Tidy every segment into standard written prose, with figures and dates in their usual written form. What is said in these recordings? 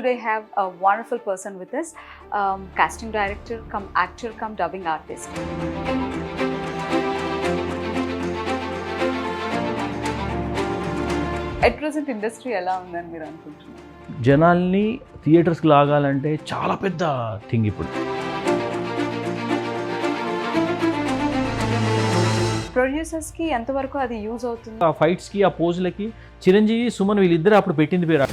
today have a wonderful person with us, casting director come actor come dubbing artist. At present industry ఎలా ఉందని మీరు అనుకుంటున్నారు? జనాల్ని థియేటర్స్కి లాగాలంటే చాలా పెద్ద థింగ్ ఇప్పుడు. ప్రొడ్యూసర్స్కి ఎంతవరకు అది యూజ్ అవుతుంది? ఆ ఫైట్స్కి, ఆ పోజులకి చిరంజీవి, సుమన్ వీళ్ళిద్దరు అప్పుడు పెట్టింది పేరు.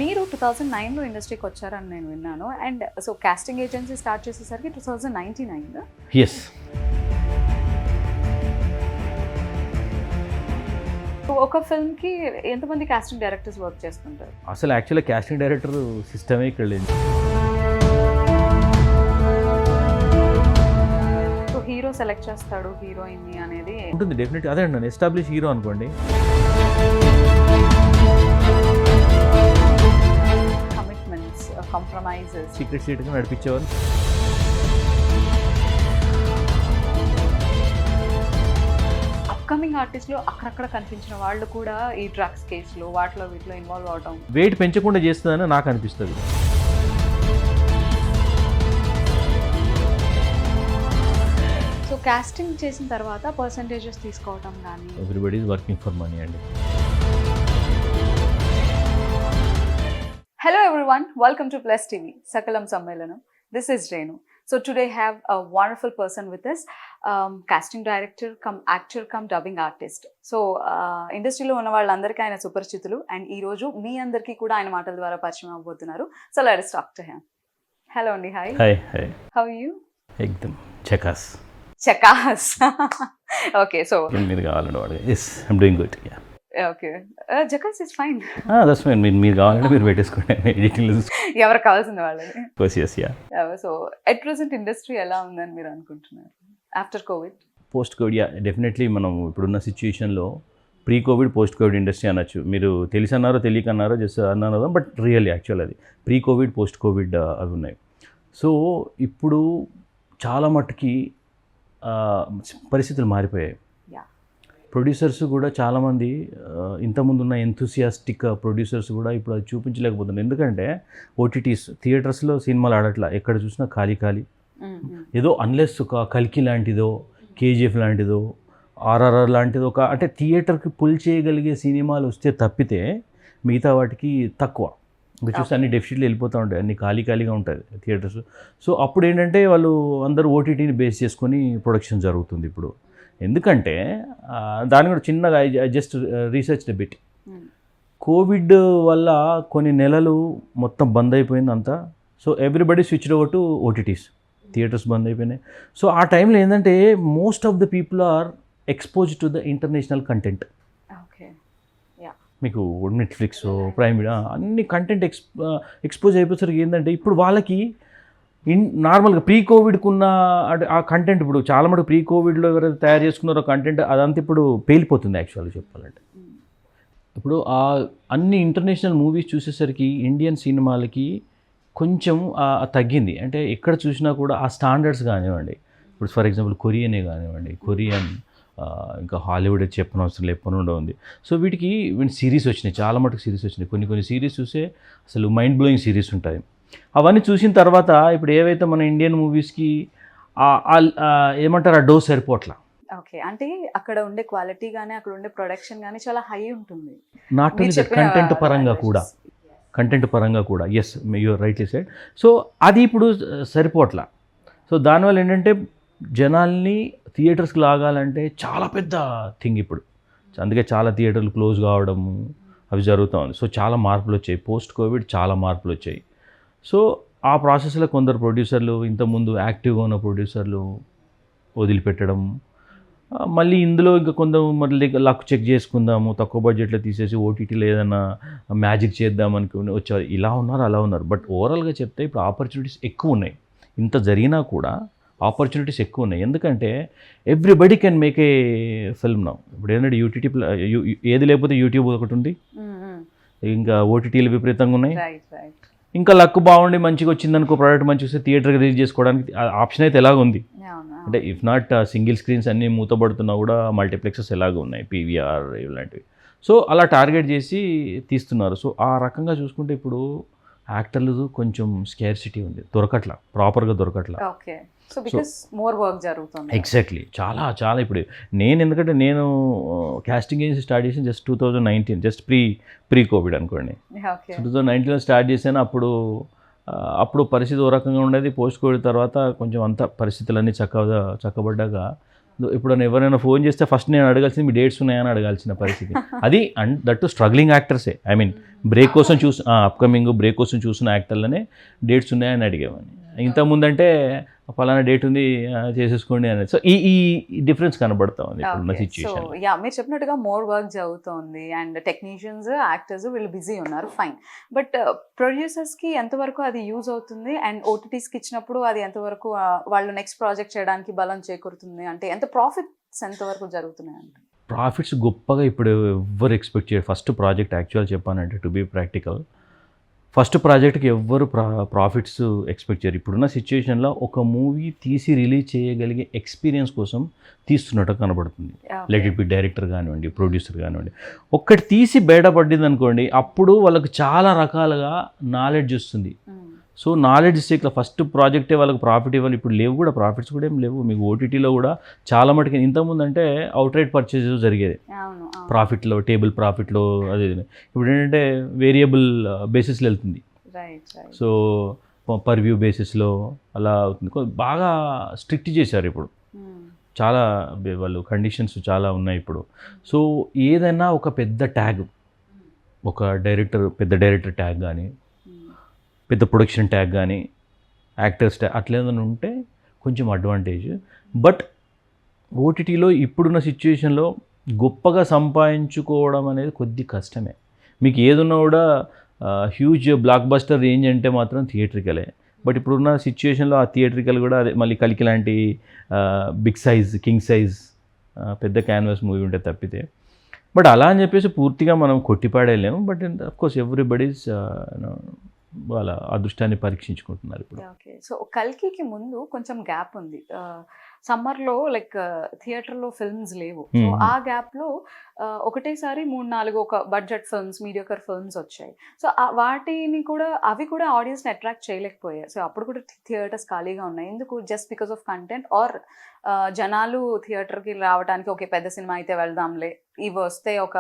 మీరు 2009లో ఇండస్ట్రీకి వచ్చారని నేను విన్నాను. And so casting agency start చేసేసరికి 2019 అయిందా? ఎస్. ఒక ఫిల్మ్కి ఎంతమంది కాస్టింగ్ డైరెక్టర్స్ వర్క్ చేస్తుంటారు? అసలు యాక్చువల్గా కాస్టింగ్ డైరెక్టర్ సిస్టమే ఇక్కడ లేదు. సో హీరో సెలెక్ట్ చేస్తాడు హీరోయిన్ని అనేది ఉంటుంది డెఫినెట్గా. అదే అండి, ఎస్టాబ్లిష్ హీరో అనుకోండి. కమిట్మెంట్స్, కాంప్రమైజెస్, సీక్రెట్ సీట్గా నడిపించేవారు. అప్కమింగ్ ఆర్టిస్ట్లో అక్కడక్కడ కనిపించిన వాళ్ళు కూడా ఈ డ్రగ్స్ కేసులో వాటిలో వీటిలో ఇన్వాల్వ్ అవడం వెయిట్ పెంచకుండా చేస్తుందని నాకు అనిపిస్తుంది. సో కాస్టింగ్ చేసిన తర్వాత పర్సంటేజెస్ తీసుకోవడం కానీ. Everybody is working for money అండి. Hello everyone, welcome to Plus TV, Sakalam Sammelanam. This is Renu. So today have a wonderful person with us, casting director come actor come dubbing artist. So ఇండస్ట్రీలో ఉన్న వాళ్ళందరికీ ఆయన సుపరిచితులు and ఈ రోజు మీ అందరికీ కూడా ఆయన మాటల ద్వారా పరిచయం అవ్వబోతున్నారు. So let us talk to him. Hello అండి, hi. Hi. How are you? ఎక్దమ్ చకాస్. చకాస్. Okay, so మీరు కావాలండి వాడు. Yes, I'm doing good. Ya. Okay, జకాస్ ఇస్ ఫైన్. That's fine. మీరు కావాలంటే మీరు పెట్టేసుకోండి. ఎడిటింగ్ ఎవరికి కావాల్సింది వాళ్ళని. Ya. So at present industry ఎలా ఉందని మీరు అనుకుంటున్నారు after covid? Post covid, ya definitely. మనం ఇప్పుడున్న సిచ్యుయేషన్లో pre covid, post covid industry అనొచ్చు. మీరు తెలిసి అన్నారో తెలియక అన్నారో జస్ట్ అన్నారో, బట్ రియల్లీ యాక్చువల్ అది ప్రీ కోవిడ్, పోస్ట్ కోవిడ్ అవి ఉన్నాయి. సో ఇప్పుడు చాలా మట్టుకి పరిస్థితులు మారిపోయాయి. ప్రొడ్యూసర్స్ కూడా చాలామంది ఇంతకుముందు ఉన్న ఎంతూసియాస్టిక్ ప్రొడ్యూసర్స్ కూడా ఇప్పుడు అది చూపించలేకపోతున్నారు. ఎందుకంటే ఓటీటీస్, థియేటర్స్లో సినిమాలు ఆడట్లా, ఎక్కడ చూసినా ఖాళీ. ఏదో అన్లెస్ ఒక కల్కి లాంటిదో, కేజీఎఫ్ లాంటిదో, ఆర్ఆర్ఆర్ లాంటిదో ఒక అంటే థియేటర్కి పుల్ చేయగలిగే సినిమాలు వస్తే తప్పితే మిగతా వాటికి తక్కువ. ఇంకా చూస్తే అన్ని డెఫిసిట్లు వెళ్ళిపోతూ ఉంటాయి, అన్ని ఖాళీగా ఉంటుంది థియేటర్స్. సో అప్పుడు ఏంటంటే వాళ్ళు అందరూ ఓటీటీని బేస్ చేసుకొని ప్రొడక్షన్ జరుగుతుంది ఇప్పుడు. ఎందుకంటే దాన్ని కూడా చిన్నగా జస్ట్ రీసెర్చ్ బిట్. కోవిడ్ వల్ల కొన్ని నెలలు మొత్తం బంద్ అయిపోయింది అంతా. So everybody switched over to OTTs. Theatres బంద్ అయిపోయినాయి. సో ఆ టైంలో ఏంటంటే most of the people are expose to the international content. మీకు నెట్ఫ్లిక్స్, ప్రైమ్ వీడియో అన్ని కంటెంట్ ఎక్స్పోజ్ అయిపోయేసరికి ఏంటంటే ఇప్పుడు వాళ్ళకి నార్మల్గా ప్రీ కోవిడ్కు ఉన్న ఆ కంటెంట్ ఇప్పుడు చాలా మటుకు ప్రీ కోవిడ్లో ఎవరైతే తయారు చేసుకున్నారో కంటెంట్ అదంతా ఇప్పుడు పేలిపోతుంది యాక్చువల్గా చెప్పాలంటే. ఇప్పుడు ఆ అన్ని ఇంటర్నేషనల్ మూవీస్ చూసేసరికి ఇండియన్ సినిమాలకి కొంచెం తగ్గింది. అంటే ఎక్కడ చూసినా కూడా ఆ స్టాండర్డ్స్ కానివ్వండి, ఇప్పుడు ఫర్ ఎగ్జాంపుల్ కొరియనే కానివ్వండి, కొరియన్ ఇంకా హాలీవుడ్ చెప్పనవసరం లేకుండా ఉంది. సో వీటికి సిరీస్ వచ్చినాయి, చాలా మటుకు సిరీస్ వచ్చినాయి. కొన్ని సిరీస్ చూసే అసలు మైండ్ బ్లోయింగ్ సిరీస్ ఉంటాయి. అవన్నీ చూసిన తర్వాత ఇప్పుడు ఏవైతే మన ఇండియన్ మూవీస్కి ఏమంటారు ఆ డోస్ సరిపోట్లా. ఓకే, అంటే అక్కడ ఉండే క్వాలిటీ కానీ అక్కడ ఉండే ప్రొడక్షన్ కానీ చాలా హై ఉంటుంది. నాట్ ఓన్లీ కంటెంట్ పరంగా కూడా yes, you're rightly said. So అది ఇప్పుడు సరిపోట్లా. సో దానివల్ల ఏంటంటే జనాల్ని థియేటర్స్కి లాగాలంటే చాలా పెద్ద థింగ్ ఇప్పుడు. అందుకే చాలా థియేటర్లు క్లోజ్ కావడము అవి జరుగుతూ ఉంది. సో చాలా మార్పులు వచ్చాయి. పోస్ట్ కోవిడ్ చాలా మార్పులు వచ్చాయి. సో ఆ ప్రాసెస్లో కొందరు ప్రొడ్యూసర్లు, ఇంతకుముందు యాక్టివ్గా ఉన్న ప్రొడ్యూసర్లు వదిలిపెట్టడం, మళ్ళీ ఇందులో ఇంకా కొందరు మళ్ళీ లక్ చెక్ చేసుకుందాము, తక్కువ బడ్జెట్లో తీసేసి ఓటీటీలో ఏదైనా మ్యాజిక్ చేద్దాం అనుకుని వచ్చారు. ఇలా ఉన్నారు, అలా ఉన్నారు. బట్ ఓవరాల్గా చెప్తే ఇప్పుడు ఆపర్చునిటీస్ ఎక్కువ ఉన్నాయి. ఇంత జరిగినా కూడా ఆపర్చునిటీస్ ఎక్కువ ఉన్నాయి. ఎందుకంటే everybody can make a film now. ఇప్పుడు ఏంటంటే ఏది లేకపోతే యూట్యూబ్ ఒకటి ఉంది, ఇంకా ఓటీటీలు విపరీతంగా ఉన్నాయి. ఇంకా లక్ బాగుండి మంచిగా వచ్చిందనుకో, ప్రోడక్ట్ మంచిగా వస్తే థియేటర్కి రిలీజ్ చేసుకోవడానికి ఆప్షన్ అయితే ఎలాగ ఉంది. అంటే ఇఫ్ నాట్ సింగిల్ స్క్రీన్స్ అన్నీ మూతపడుతున్నా కూడా మల్టీప్లెక్సెస్ ఎలాగో ఉన్నాయి, పీవీఆర్ ఇలాంటివి. సో అలా టార్గెట్ చేసి తీస్తున్నారు. సో ఆ రకంగా చూసుకుంటే ఇప్పుడు యాక్టర్లు కొంచెం స్కేర్సిటీ ఉంది, ప్రాపర్గా దొరకట్లా. Okay. So because more work జరుగుతుంది. ఎగ్జాక్ట్లీ, చాలా చాలా. ఇప్పుడు ఎందుకంటే నేను కాస్టింగ్ ఏజెన్సీ స్టార్ట్ చేసి జస్ట్ 2019, జస్ట్ ప్రీ కోవిడ్ అనుకోండి. ఓకే. 2019లో స్టార్ట్ చేశాను. అప్పుడు పరిస్థితి ఓ రకంగా ఉండేది. పోస్ట్ కోవిడ్ తర్వాత కొంచెం అంత పరిస్థితులన్నీ చక్కబడ్డాక ఇప్పుడు ఎవరైనా ఫోన్ చేస్తే ఫస్ట్ నేను అడగాల్సింది మీ డేట్స్ ఉన్నాయని అడగాల్సిన పరిస్థితి. అది దట్ టు స్ట్రగ్లింగ్ యాక్టర్సే. ఐ మీన్ బ్రేక్ కోసం అప్కమింగ్ బ్రేక్ కోసం చూసిన యాక్టర్లనే డేట్స్ ఉన్నాయని అడిగేవాడిని. ఇంతకుముందంటే ఫలానా డేట్ ఉంది చేసేసుకోండి అనేది. సో ఈ డిఫరెన్స్ కనబడతా ఉంది ఇప్పుడున్న సిచ్యువేషన్. సో యా, మీరు చెప్పినట్టుగా మోర్ వర్క్ జరుగుతుంది అండ్ టెక్నీషియన్స్, యాక్టర్స్ వీళ్ళు బిజీ ఉన్నారు, ఫైన్. బట్ ప్రొడ్యూసర్స్కి ఎంతవరకు అది యూజ్ అవుతుంది అండ్ ఓటీటీస్కి ఇచ్చినప్పుడు అది ఎంతవరకు వాళ్ళు నెక్స్ట్ ప్రాజెక్ట్ చేయడానికి బలం చేకూరుతుంది, అంటే ఎంత ప్రాఫిట్స్ ఎంతవరకు జరుగుతున్నాయి అంటే? ప్రాఫిట్స్ గొప్పగా ఇప్పుడు ఎవ్వరు ఎక్స్పెక్ట్ చేయరు. ఫస్ట్ ప్రాజెక్ట్ యాక్చువల్ చెప్పానంటే, టు బీ ప్రాక్టికల్, ఫస్ట్ ప్రాజెక్ట్కి ఎవ్వరు ప్రాఫిట్స్ ఎక్స్పెక్ట్ చేయరు. ఇప్పుడున్న సిచ్యువేషన్లో ఒక మూవీ తీసి రిలీజ్ చేయగలిగే ఎక్స్పీరియన్స్ కోసం తీస్తున్నట్టు కనబడుతుంది. లెట్ ఇట్ బి డైరెక్టర్ కానివ్వండి, ప్రొడ్యూసర్ కానివ్వండి. ఒక్కటి తీసి బయటపడింది అనుకోండి, అప్పుడు వాళ్ళకి చాలా రకాలుగా నాలెడ్జ్ వస్తుంది. సో నాలెడ్జ్ స్టేక్లో ఫస్ట్ ప్రాజెక్టే వాళ్ళకి ప్రాఫిట్ ఇవ్వాలి. ఇప్పుడు లేవు కూడా, ప్రాఫిట్స్ కూడా ఏం లేవు. మీకు ఓటీటీలో కూడా చాలా మటుకు ఇంతకుముందు అంటే అవుట్రైట్ పర్చేజ్ జరిగేది ప్రాఫిట్లో, టేబుల్ ప్రాఫిట్లో. అదే ఇప్పుడు ఏంటంటే వేరియబుల్ బేసిస్లో వెళ్తుంది. సో పర్ వ్యూ బేసిస్లో అలా అవుతుంది. బాగా స్ట్రిక్ట్ చేశారు ఇప్పుడు, చాలా వాళ్ళు కండిషన్స్ చాలా ఉన్నాయి ఇప్పుడు. సో ఏదైనా ఒక పెద్ద ట్యాగ్, ఒక పెద్ద డైరెక్టర్ ట్యాగ్ కానీ, పెద్ద ప్రొడక్షన్ ట్యాగ్ కానీ, యాక్టర్స్ ట్యాగ్ అట్లా ఏదైనా ఉంటే కొంచెం అడ్వాంటేజ్. బట్ ఓటీటీలో ఇప్పుడున్న సిచ్యువేషన్లో గొప్పగా సంపాదించుకోవడం అనేది కొద్ది కష్టమే. మీకు ఏదున్నా కూడా హ్యూజ్ బ్లాక్ బస్టర్ రేంజ్ అంటే మాత్రం థియేట్రికలే. బట్ ఇప్పుడున్న సిచ్యువేషన్లో ఆ థియేట్రికల్ కూడా అదే మళ్ళీ కలికి లాంటి బిగ్ సైజ్, కింగ్ సైజ్ పెద్ద క్యాన్వాస్ మూవీ ఉంటే తప్పితే. బట్ అలా అని చెప్పేసి పూర్తిగా మనం కొట్టిపాడేయలేము. బట్ అఫ్కోర్స్ ఎవ్రీబడీస్ వాళ్ళ అదృష్టాన్ని పరీక్షించుకుంటున్నారు ఇప్పుడు. ఓకే. సో కల్కికి ముందు కొంచెం గ్యాప్ ఉంది. సమ్మర్లో లైక్ థియేటర్లో ఫిల్మ్స్ లేవు. సో ఆ గ్యాప్లో ఒకటేసారి 3-4 ఒక బడ్జెట్ ఫిల్మ్స్, మీడియోకర్ ఫిల్మ్స్ వచ్చాయి. సో అవి కూడా ఆడియన్స్ని అట్రాక్ట్ చేయలేకపోయాయి. సో అప్పుడు కూడా థియేటర్స్ ఖాళీగా ఉన్నాయి. ఎందుకు? Just because of content, or జనాలు థియేటర్కి రావడానికి ఓకే పెద్ద సినిమా అయితే వెళ్దాంలే, ఇవి వస్తే ఒక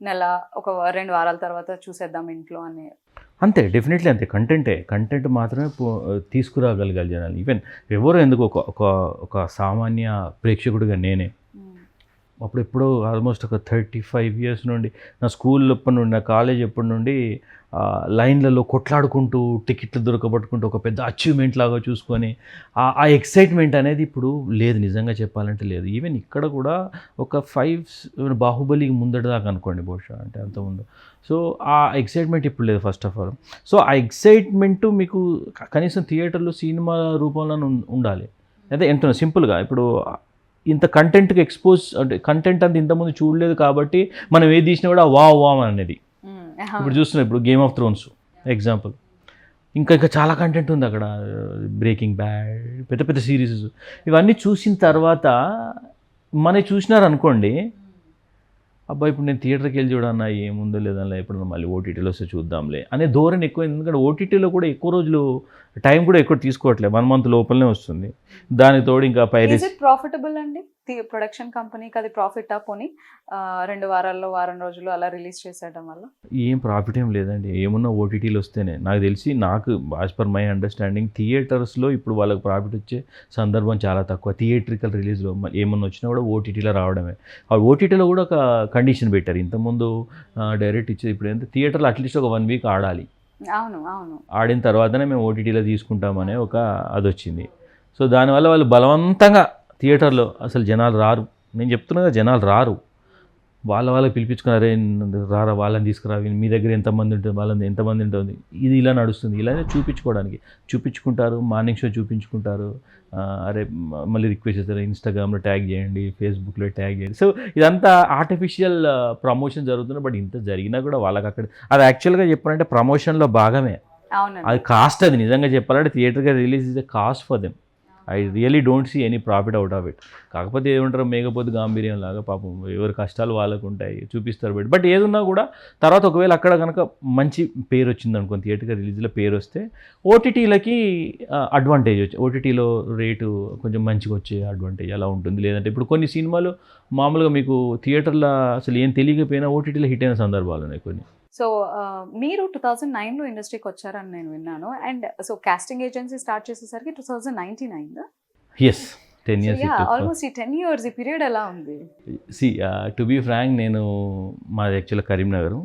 నెల, ఒక 2 వారాల తర్వాత చూసేద్దాం ఇంట్లో అని. అంతే, డెఫినెట్లీ అంతే. కంటెంట్ మాత్రమే తీసుకురాగలగాలి జనాలు. ఈవెన్ ఎవరో ఎందుకు ఒక సామాన్య ప్రేక్షకుడిగా నేనే అప్పుడు ఎప్పుడో ఆల్మోస్ట్ ఒక 35 years నుండి, నా స్కూల్ ఎప్పటి నుండి, నా కాలేజ్ ఎప్పటి నుండి లైన్లలో కొట్లాడుకుంటూ టికెట్లు దొరకబట్టుకుంటూ ఒక పెద్ద అచీవ్మెంట్ లాగా చూసుకొని ఆ ఎక్సైట్మెంట్ అనేది ఇప్పుడు లేదు, నిజంగా చెప్పాలంటే లేదు. ఈవెన్ ఇక్కడ కూడా ఒక 5 బాహుబలికి ముందటిదాకా అనుకోండి బహుశా, అంటే అంతకుముందు. సో ఆ ఎక్సైట్మెంట్ ఇప్పుడు లేదు ఫస్ట్ ఆఫ్ ఆల్. సో ఆ ఎక్సైట్మెంట్ మీకు కనీసం థియేటర్లో సినిమా రూపంలో ఉండాలి. అదే ఎంత సింపుల్గా ఇప్పుడు ఇంత కంటెంట్కి ఎక్స్పోజ్, అంటే కంటెంట్ అంత ఇంతకుముందు చూడలేదు కాబట్టి మనం ఏది తీసినా కూడా వావ్ అనేది ఇప్పుడు చూస్తున్నాం. ఇప్పుడు గేమ్ ఆఫ్ థ్రోన్స్ ఎగ్జాంపుల్, ఇంకా చాలా కంటెంట్ ఉంది అక్కడ. బ్రేకింగ్ బ్యాడ్, పెద్ద సిరీస్, ఇవన్నీ చూసిన తర్వాత చూసినారనుకోండి, అబ్బాయి ఇప్పుడు నేను థియేటర్కి వెళ్ళి చూడన్నా ఏముందో లేదన్నా, ఎప్పుడు మళ్ళీ ఓటీటీలో వస్తే చూద్దాంలే అనే ధోరణి ఎక్కువ. ఎందుకంటే ఓటీటీలో కూడా ఎక్కువ రోజులు టైం కూడా ఎక్కువ తీసుకోవట్లేదు, 1 month లోపలనే వస్తుంది. దాని తోడు ఇంకా పైరసీ. ప్రాఫిటబుల్ అండి ప్రొడక్షన్ కంపెనీకి? అది ప్రాఫిట్ పోనీ 2 వారాల్లో, వారం రోజులు అలా రిలీజ్ చేసేయడం వల్ల ఏం ప్రాఫిట్ ఏం లేదండి. ఏమున్నా ఓటీటీలు వస్తేనే నాకు తెలిసి, నాకు యాజ్ పర్ మై అండర్స్టాండింగ్ థియేటర్స్లో ఇప్పుడు వాళ్ళకి ప్రాఫిట్ వచ్చే సందర్భం చాలా తక్కువ. థియేట్రికల్ రిలీజ్లో ఏమన్నా వచ్చినా కూడా ఓటీటీలో రావడమే. ఆ ఓటీటీలో కూడా ఒక కండిషన్ పెట్టారు. ఇంతకుముందు డైరెక్ట్ ఇచ్చేది, ఇప్పుడు ఎంత థియేటర్లో అట్లీస్ట్ ఒక 1 week ఆడాలి. అవును. ఆడిన తర్వాతనే మేము ఓటీటీలో తీసుకుంటామనే ఒక అది వచ్చింది. సో దానివల్ల వాళ్ళు బలవంతంగా థియేటర్లో అసలు జనాలు రారు. నేను చెప్తున్నా కదా, జనాలు రారు. వాళ్ళకి పిలిపించుకున్నారే, రారా వాళ్ళని తీసుకురా, మీ దగ్గర ఎంతమంది ఉంటుంది, వాళ్ళని ఎంతమంది ఉంటుంది, ఇది ఇలా నడుస్తుంది. ఇలానే చూపించుకుంటారు. Morning show చూపించుకుంటారు. అరే మళ్ళీ రిక్వెస్ట్ చేస్తారు, ఇన్స్టాగ్రామ్లో ట్యాగ్ చేయండి, ఫేస్బుక్లో ట్యాగ్ చేయండి. సో ఇదంతా ఆర్టిఫిషియల్ ప్రమోషన్ జరుగుతుంది. బట్ ఇంత జరిగినా కూడా వాళ్ళకి అక్కడ అది యాక్చువల్గా చెప్పాలంటే ప్రమోషన్లో భాగమే. అది కాస్ట్, అది నిజంగా చెప్పాలంటే థియేటర్గా release is a cost for them. I really don't see any profit out of it. కాకపోతే ఏమంటారు మేకపోతే గాంభీర్యం లాగా పాపం ఎవరి కష్టాలు వాళ్ళకు ఉంటాయి చూపిస్తారు బట్ ఏదున్నా కూడా తర్వాత ఒకవేళ అక్కడ కనుక మంచి పేరు వచ్చింది అనుకో థియేటర్ రిలీజ్లో పేరు వస్తే ఓటీటీలకి అడ్వాంటేజ్ వచ్చి ఓటీటీలో రేటు కొంచెం మంచిగా వచ్చే అడ్వాంటేజ్ అలా ఉంటుంది. లేదంటే ఇప్పుడు కొన్ని సినిమాలు మామూలుగా మీకు థియేటర్లో అసలు ఏం తెలియకపోయినా ఓటీటీలో హిట్ అయిన సందర్భాలు ఉన్నాయి కొన్ని. సో మీరు 2009లో ఇండస్ట్రీకి వచ్చారని నేను విన్నాను. And so casting agency start చేసేసరికి 2099. Yes 10 years. ఆల్మోస్ట్ ఈ 10 years ఈ పీరియడ్ ఎలా ఉంది? సి టు బీ ఫ్రాంక్ నేను మాది యాక్చువల్గా కరీంనగర్.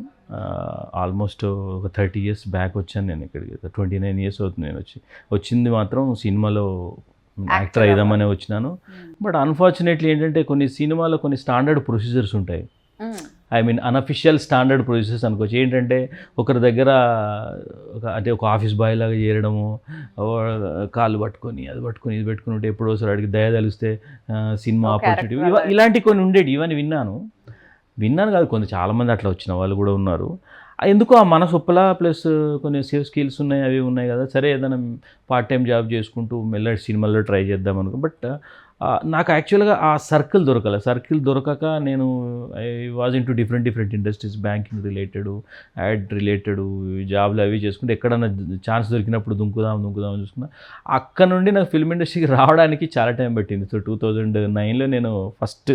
ఆల్మోస్ట్ ఒక 30 years బ్యాక్ వచ్చాను నేను ఇక్కడికి. 29 years అవుతుంది నేను వచ్చింది మాత్రం సినిమాలో యాక్టర్ అయిదామనే వచ్చినాను. బట్ అన్ఫార్చునేట్లీ ఏంటంటే కొన్ని సినిమాలో కొన్ని స్టాండర్డ్ ప్రొసీజర్స్ ఉంటాయి. I mean unofficial standard procedures అనుకోవచ్చు. ఏంటంటే ఒకరి దగ్గర ఒక ఆఫీస్ బాయ్ లాగా చేరడము, కాళ్ళు పట్టుకొని అది పట్టుకొని ఇది పెట్టుకుని ఉంటే ఎప్పుడో ఒకసారి అడిగి దయ తలిస్తే సినిమా ఆపర్చునిటీ ఇలాంటివి కొన్ని ఉండేవి. ఇవన్నీ విన్నాను కాదు, కొంత చాలామంది అట్లా వచ్చిన వాళ్ళు కూడా ఉన్నారు. ఎందుకో ఆ మనసు ఒప్పలా ప్లస్ కొన్ని సేఫ్ స్కిల్స్ ఉన్నాయి, అవి ఉన్నాయి కదా, సరే ఏదైనా పార్ట్ టైం జాబ్ చేసుకుంటూ మెల్లటి సినిమాల్లో ట్రై చేద్దాం అనుకో. బట్ నాకు యాక్చువల్గా ఆ సర్కిల్ దొరకక నేను I was in to different industries, banking related, add related జాబ్లు అవి చేసుకుంటే ఎక్కడన్నా ఛాన్స్ దొరికినప్పుడు దుంకుదాం చూసుకున్నా. అక్కడ నుండి నాకు ఫిల్మ్ ఇండస్ట్రీకి రావడానికి చాలా టైం పట్టింది. సో 2009లో నేను ఫస్ట్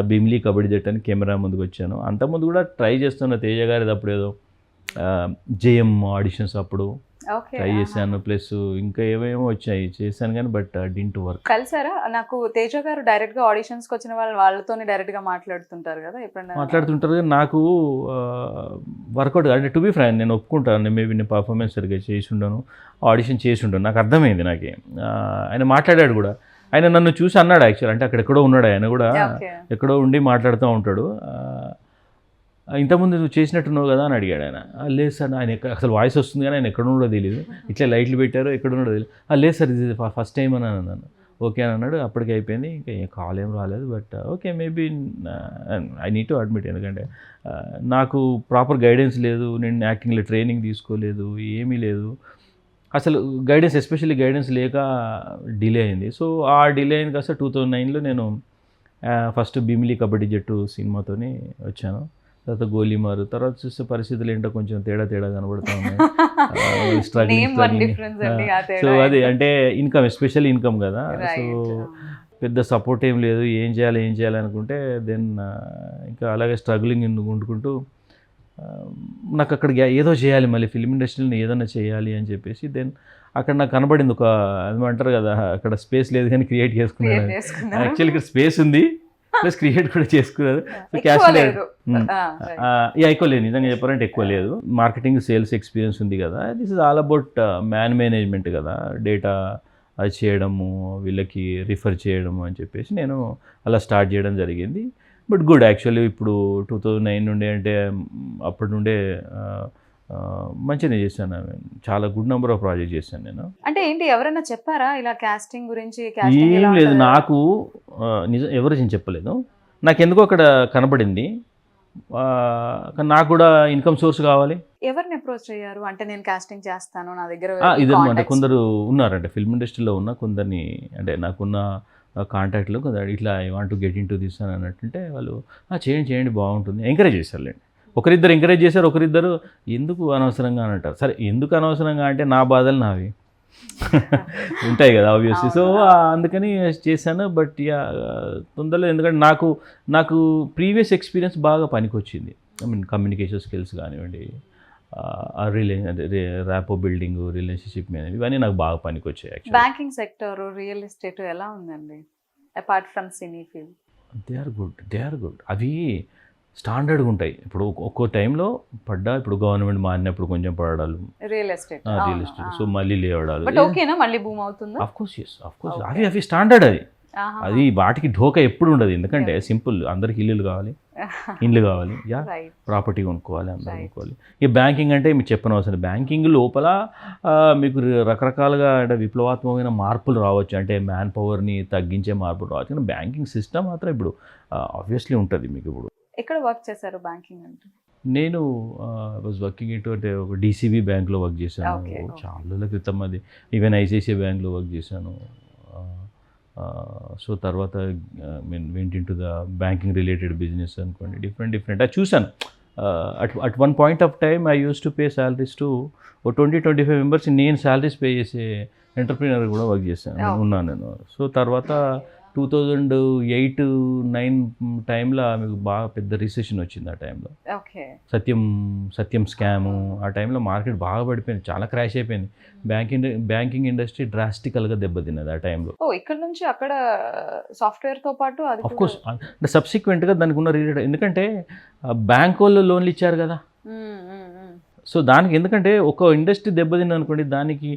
భీమిలీ కబడ్డీ జట్ అని కెమెరా ముందుకు వచ్చాను. అంతకుముందు కూడా ట్రై చేస్తున్న తేజ గారిది అప్పుడు ఏదో జేఎం ఆడిషన్స్ అప్పుడు ట్రై చేశాను. ప్లస్ ఇంకా ఏమేమో వచ్చాయి చేశాను కానీ బట్ డింట్ వర్క్. కలిసారా? నాకు తేజ గారు డైరెక్ట్గా ఆడిషన్స్కి వచ్చిన వాళ్ళతోనే డైరెక్ట్గా మాట్లాడుతుంటారు కదా, ఎప్పుడైనా మాట్లాడుతుంటారు కానీ నాకు వర్కౌట్ అంటే టు బీ ఫ్రాంక్ నేను ఒప్పుకుంటాను, మేబీ నేను పర్ఫార్మెన్స్ సరిగ్గా చేసి ఉండను, ఆడిషన్ చేసి ఉండను, నాకు అర్థమైంది. నాకే ఆయన మాట్లాడాడు కూడా. ఆయన నన్ను చూసి అన్నాడు యాక్చువల్, అంటే అక్కడ ఎక్కడో ఉన్నాడు ఆయన కూడా, ఎక్కడో ఉండి మాట్లాడుతూ ఉంటాడు. ఇంతకుముందు నువ్వు చేసినట్టున్నావు కదా అని అడిగాడు ఆయన. లేదు సార్, ఆయన అసలు వాయిస్ వస్తుంది కానీ ఆయన ఎక్కడ ఉండో తెలియదు, ఇట్లా లైట్లు పెట్టారో ఎక్కడ ఉండో తెలియదు. లేదు సార్ ఇది ఫస్ట్ టైం అని అన్నాను. ఓకే అని అన్నాడు. అప్పటికి అయిపోయింది, ఇంకా కాల్ ఏం రాలేదు. But okay maybe I need to admit, ఎందుకంటే నాకు ప్రాపర్ గైడెన్స్ లేదు, నేను యాక్టింగ్లో ట్రైనింగ్ తీసుకోలేదు, ఏమీ లేదు అసలు గైడెన్స్, ఎస్పెషల్లీ గైడెన్స్ లేక డిలే అయింది. సో ఆ డిలే అయింది కాస్త 2009లో నేను ఫస్ట్ భీమిలీ కబడ్డీ జట్టు సినిమాతోని వచ్చాను. తర్వాత గోలీమారు, తర్వాత చూస్తే పరిస్థితులు ఏంటో కొంచెం తేడా కనబడుతూ ఉన్నాయి, స్ట్రగ్లింగ్. సో అది అంటే ఇన్కమ్, ఎస్పెషల్ ఇన్కమ్ కదా, సో పెద్ద సపోర్ట్ ఏం లేదు, ఏం చేయాలి అనుకుంటే దెన్ ఇంకా అలాగే స్ట్రగ్లింగ్ వండుకుంటూ నాకు అక్కడ ఏదో చేయాలి, మళ్ళీ ఫిల్మ్ ఇండస్ట్రీని ఏదైనా చేయాలి అని చెప్పేసి దెన్ అక్కడ నాకు కనబడింది ఒక, ఏమంటారు కదా, అక్కడ స్పేస్ లేదు కానీ క్రియేట్ చేసుకున్నాను. యాక్చువల్లీ ఇక్కడ స్పేస్ ఉంది ప్లస్ క్రియేట్ కూడా చేసుకున్నారు. సో క్యాష్ లేదు, ఎక్కువ లేదు, నిజంగా చెప్పాలంటే ఎక్కువ లేదు. మార్కెటింగ్ సేల్స్ ఎక్స్పీరియన్స్ ఉంది కదా, this is all about man management కదా, డేటా అది చేయడము, వీళ్ళకి రిఫర్ చేయడము అని చెప్పేసి నేను అలా స్టార్ట్ చేయడం జరిగింది. బట్ గుడ్ యాక్చువల్లీ ఇప్పుడు 2009 నుండి అంటే అప్పటి నుండే మంచిగా చేశాను. చాలా గుడ్ నెంబర్ ఆఫ్ ప్రాజెక్ట్ చేశాను నేను. అంటే ఏంటి, ఎవరైనా చెప్పారా ఇలా కాస్టింగ్ గురించి? ఏం లేదు, నాకు నిజం ఎవరు చెప్పలేదు, నాకు ఎందుకో అక్కడ కనబడింది. నాకు కూడా ఇన్కమ్ సోర్స్ కావాలి. ఎవరిని అప్రోచ్ అయ్యారు? అంటే నేను కాస్టింగ్ చేస్తాను, నా దగ్గర ఇదన్నమాట. కొందరు ఉన్నారంటే ఫిల్మ్ ఇండస్ట్రీలో ఉన్న కొందరిని, అంటే నాకున్న కాంటాక్ట్లో కొందరు ఇట్లా I want to get in to this అని అన్నట్టుంటే వాళ్ళు చేయండి బాగుంటుంది ఎంకరేజ్ చేశారులేండి. ఒకరిద్దరు ఎంకరేజ్ చేశారు, ఒకరిద్దరు ఎందుకు అనవసరంగా అని అంటారు. సరే ఎందుకు అనవసరంగా అంటే నా బాధలు నావి ఉంటాయి కదా ఆబ్వియస్లీ. సో అందుకని చేశాను. బట్ తొందరలో, ఎందుకంటే నాకు ప్రీవియస్ ఎక్స్పీరియన్స్ బాగా పనికొచ్చింది. ఐ మీన్ కమ్యూనికేషన్ స్కిల్స్ కానివ్వండి, ర్యాపో బిల్డింగ్, రిలేషన్షిప్ మీద, ఇవన్నీ నాకు బాగా పనికొచ్చాయి. బ్యాంకింగ్ సెక్టర్, రియల్ ఎస్టేట్ ఎలా ఉందండి apart from cine field? They are good. అవి స్టాండర్డ్గా ఉంటాయి. ఇప్పుడు ఒక్కో టైంలో ఇప్పుడు గవర్నమెంట్ మారినప్పుడు కొంచెం పడడాలు, రియల్ ఎస్టేట్, సో మళ్ళీ లేవడాలు, ఓకేనా, మళ్ళీ బూమ్ అవుతుందా? ఆఫ్ కోర్స్ అవి స్టాండర్డ్. అది వాటికి ఢోకా ఎప్పుడు ఉండదు, ఎందుకంటే సింపుల్, అందరికి ఇండ్లు కావాలి, ప్రాపర్టీ కొనుక్కోవాలి, అందరూ కొనుక్కోవాలి. ఈ బ్యాంకింగ్ అంటే మీకు చెప్పనవసరం, బ్యాంకింగ్ లోపల మీకు రకరకాలుగా అంటే విప్లవాత్మకమైన మార్పులు రావచ్చు, అంటే మ్యాన్ పవర్ని తగ్గించే మార్పులు రావచ్చు. కానీ బ్యాంకింగ్ సిస్టమ్ మాత్రం ఇప్పుడు ఆబ్వియస్లీ ఉంటుంది మీకు. ఇప్పుడు ఎక్కడ వర్క్ చేశారు బ్యాంకింగ్ అంటే? నేను వాజ్ వర్కింగ్ ఇటు అంటే ఒక డీసీబీ బ్యాంక్లో వర్క్ చేశాను చాలా క్రితం. అది ఈవెన్ ఐసిఐసిఐ బ్యాంక్లో వర్క్ చేశాను. సో తర్వాత mean went in to the banking related business అనుకోండి, డిఫరెంట్ అది చూశాను. At one point of time I use to pay salaries to 20-25 members. నేను శాలరీస్ పే చేసే ఎంటర్ప్రీనర్ కూడా వర్క్ చేశాను ఉన్నాను నేను. సో తర్వాత 2008-9 టైంలో మీకు బాగా పెద్ద రిసెషన్ వచ్చింది. ఆ టైంలో సత్యం స్కాము, ఆ టైంలో మార్కెట్ బాగా పడిపోయింది, చాలా క్రాష్ అయిపోయింది. బ్యాంకింగ్ ఇండస్ట్రీ డ్రాస్టికల్గా దెబ్బతిన్నది ఆ టైంలో. ఇక్కడ నుంచి అక్కడ సాఫ్ట్వేర్ తో పాటు ఆఫ్ కోర్స్ అంటే సబ్సిక్వెంట్గా దానికి ఉన్న రిలేటెడ్, ఎందుకంటే బ్యాంక్ వాళ్ళు లోన్లు ఇచ్చారు కదా. సో దానికి ఎందుకంటే ఒక ఇండస్ట్రీ దెబ్బతింది అనుకోండి, దానికి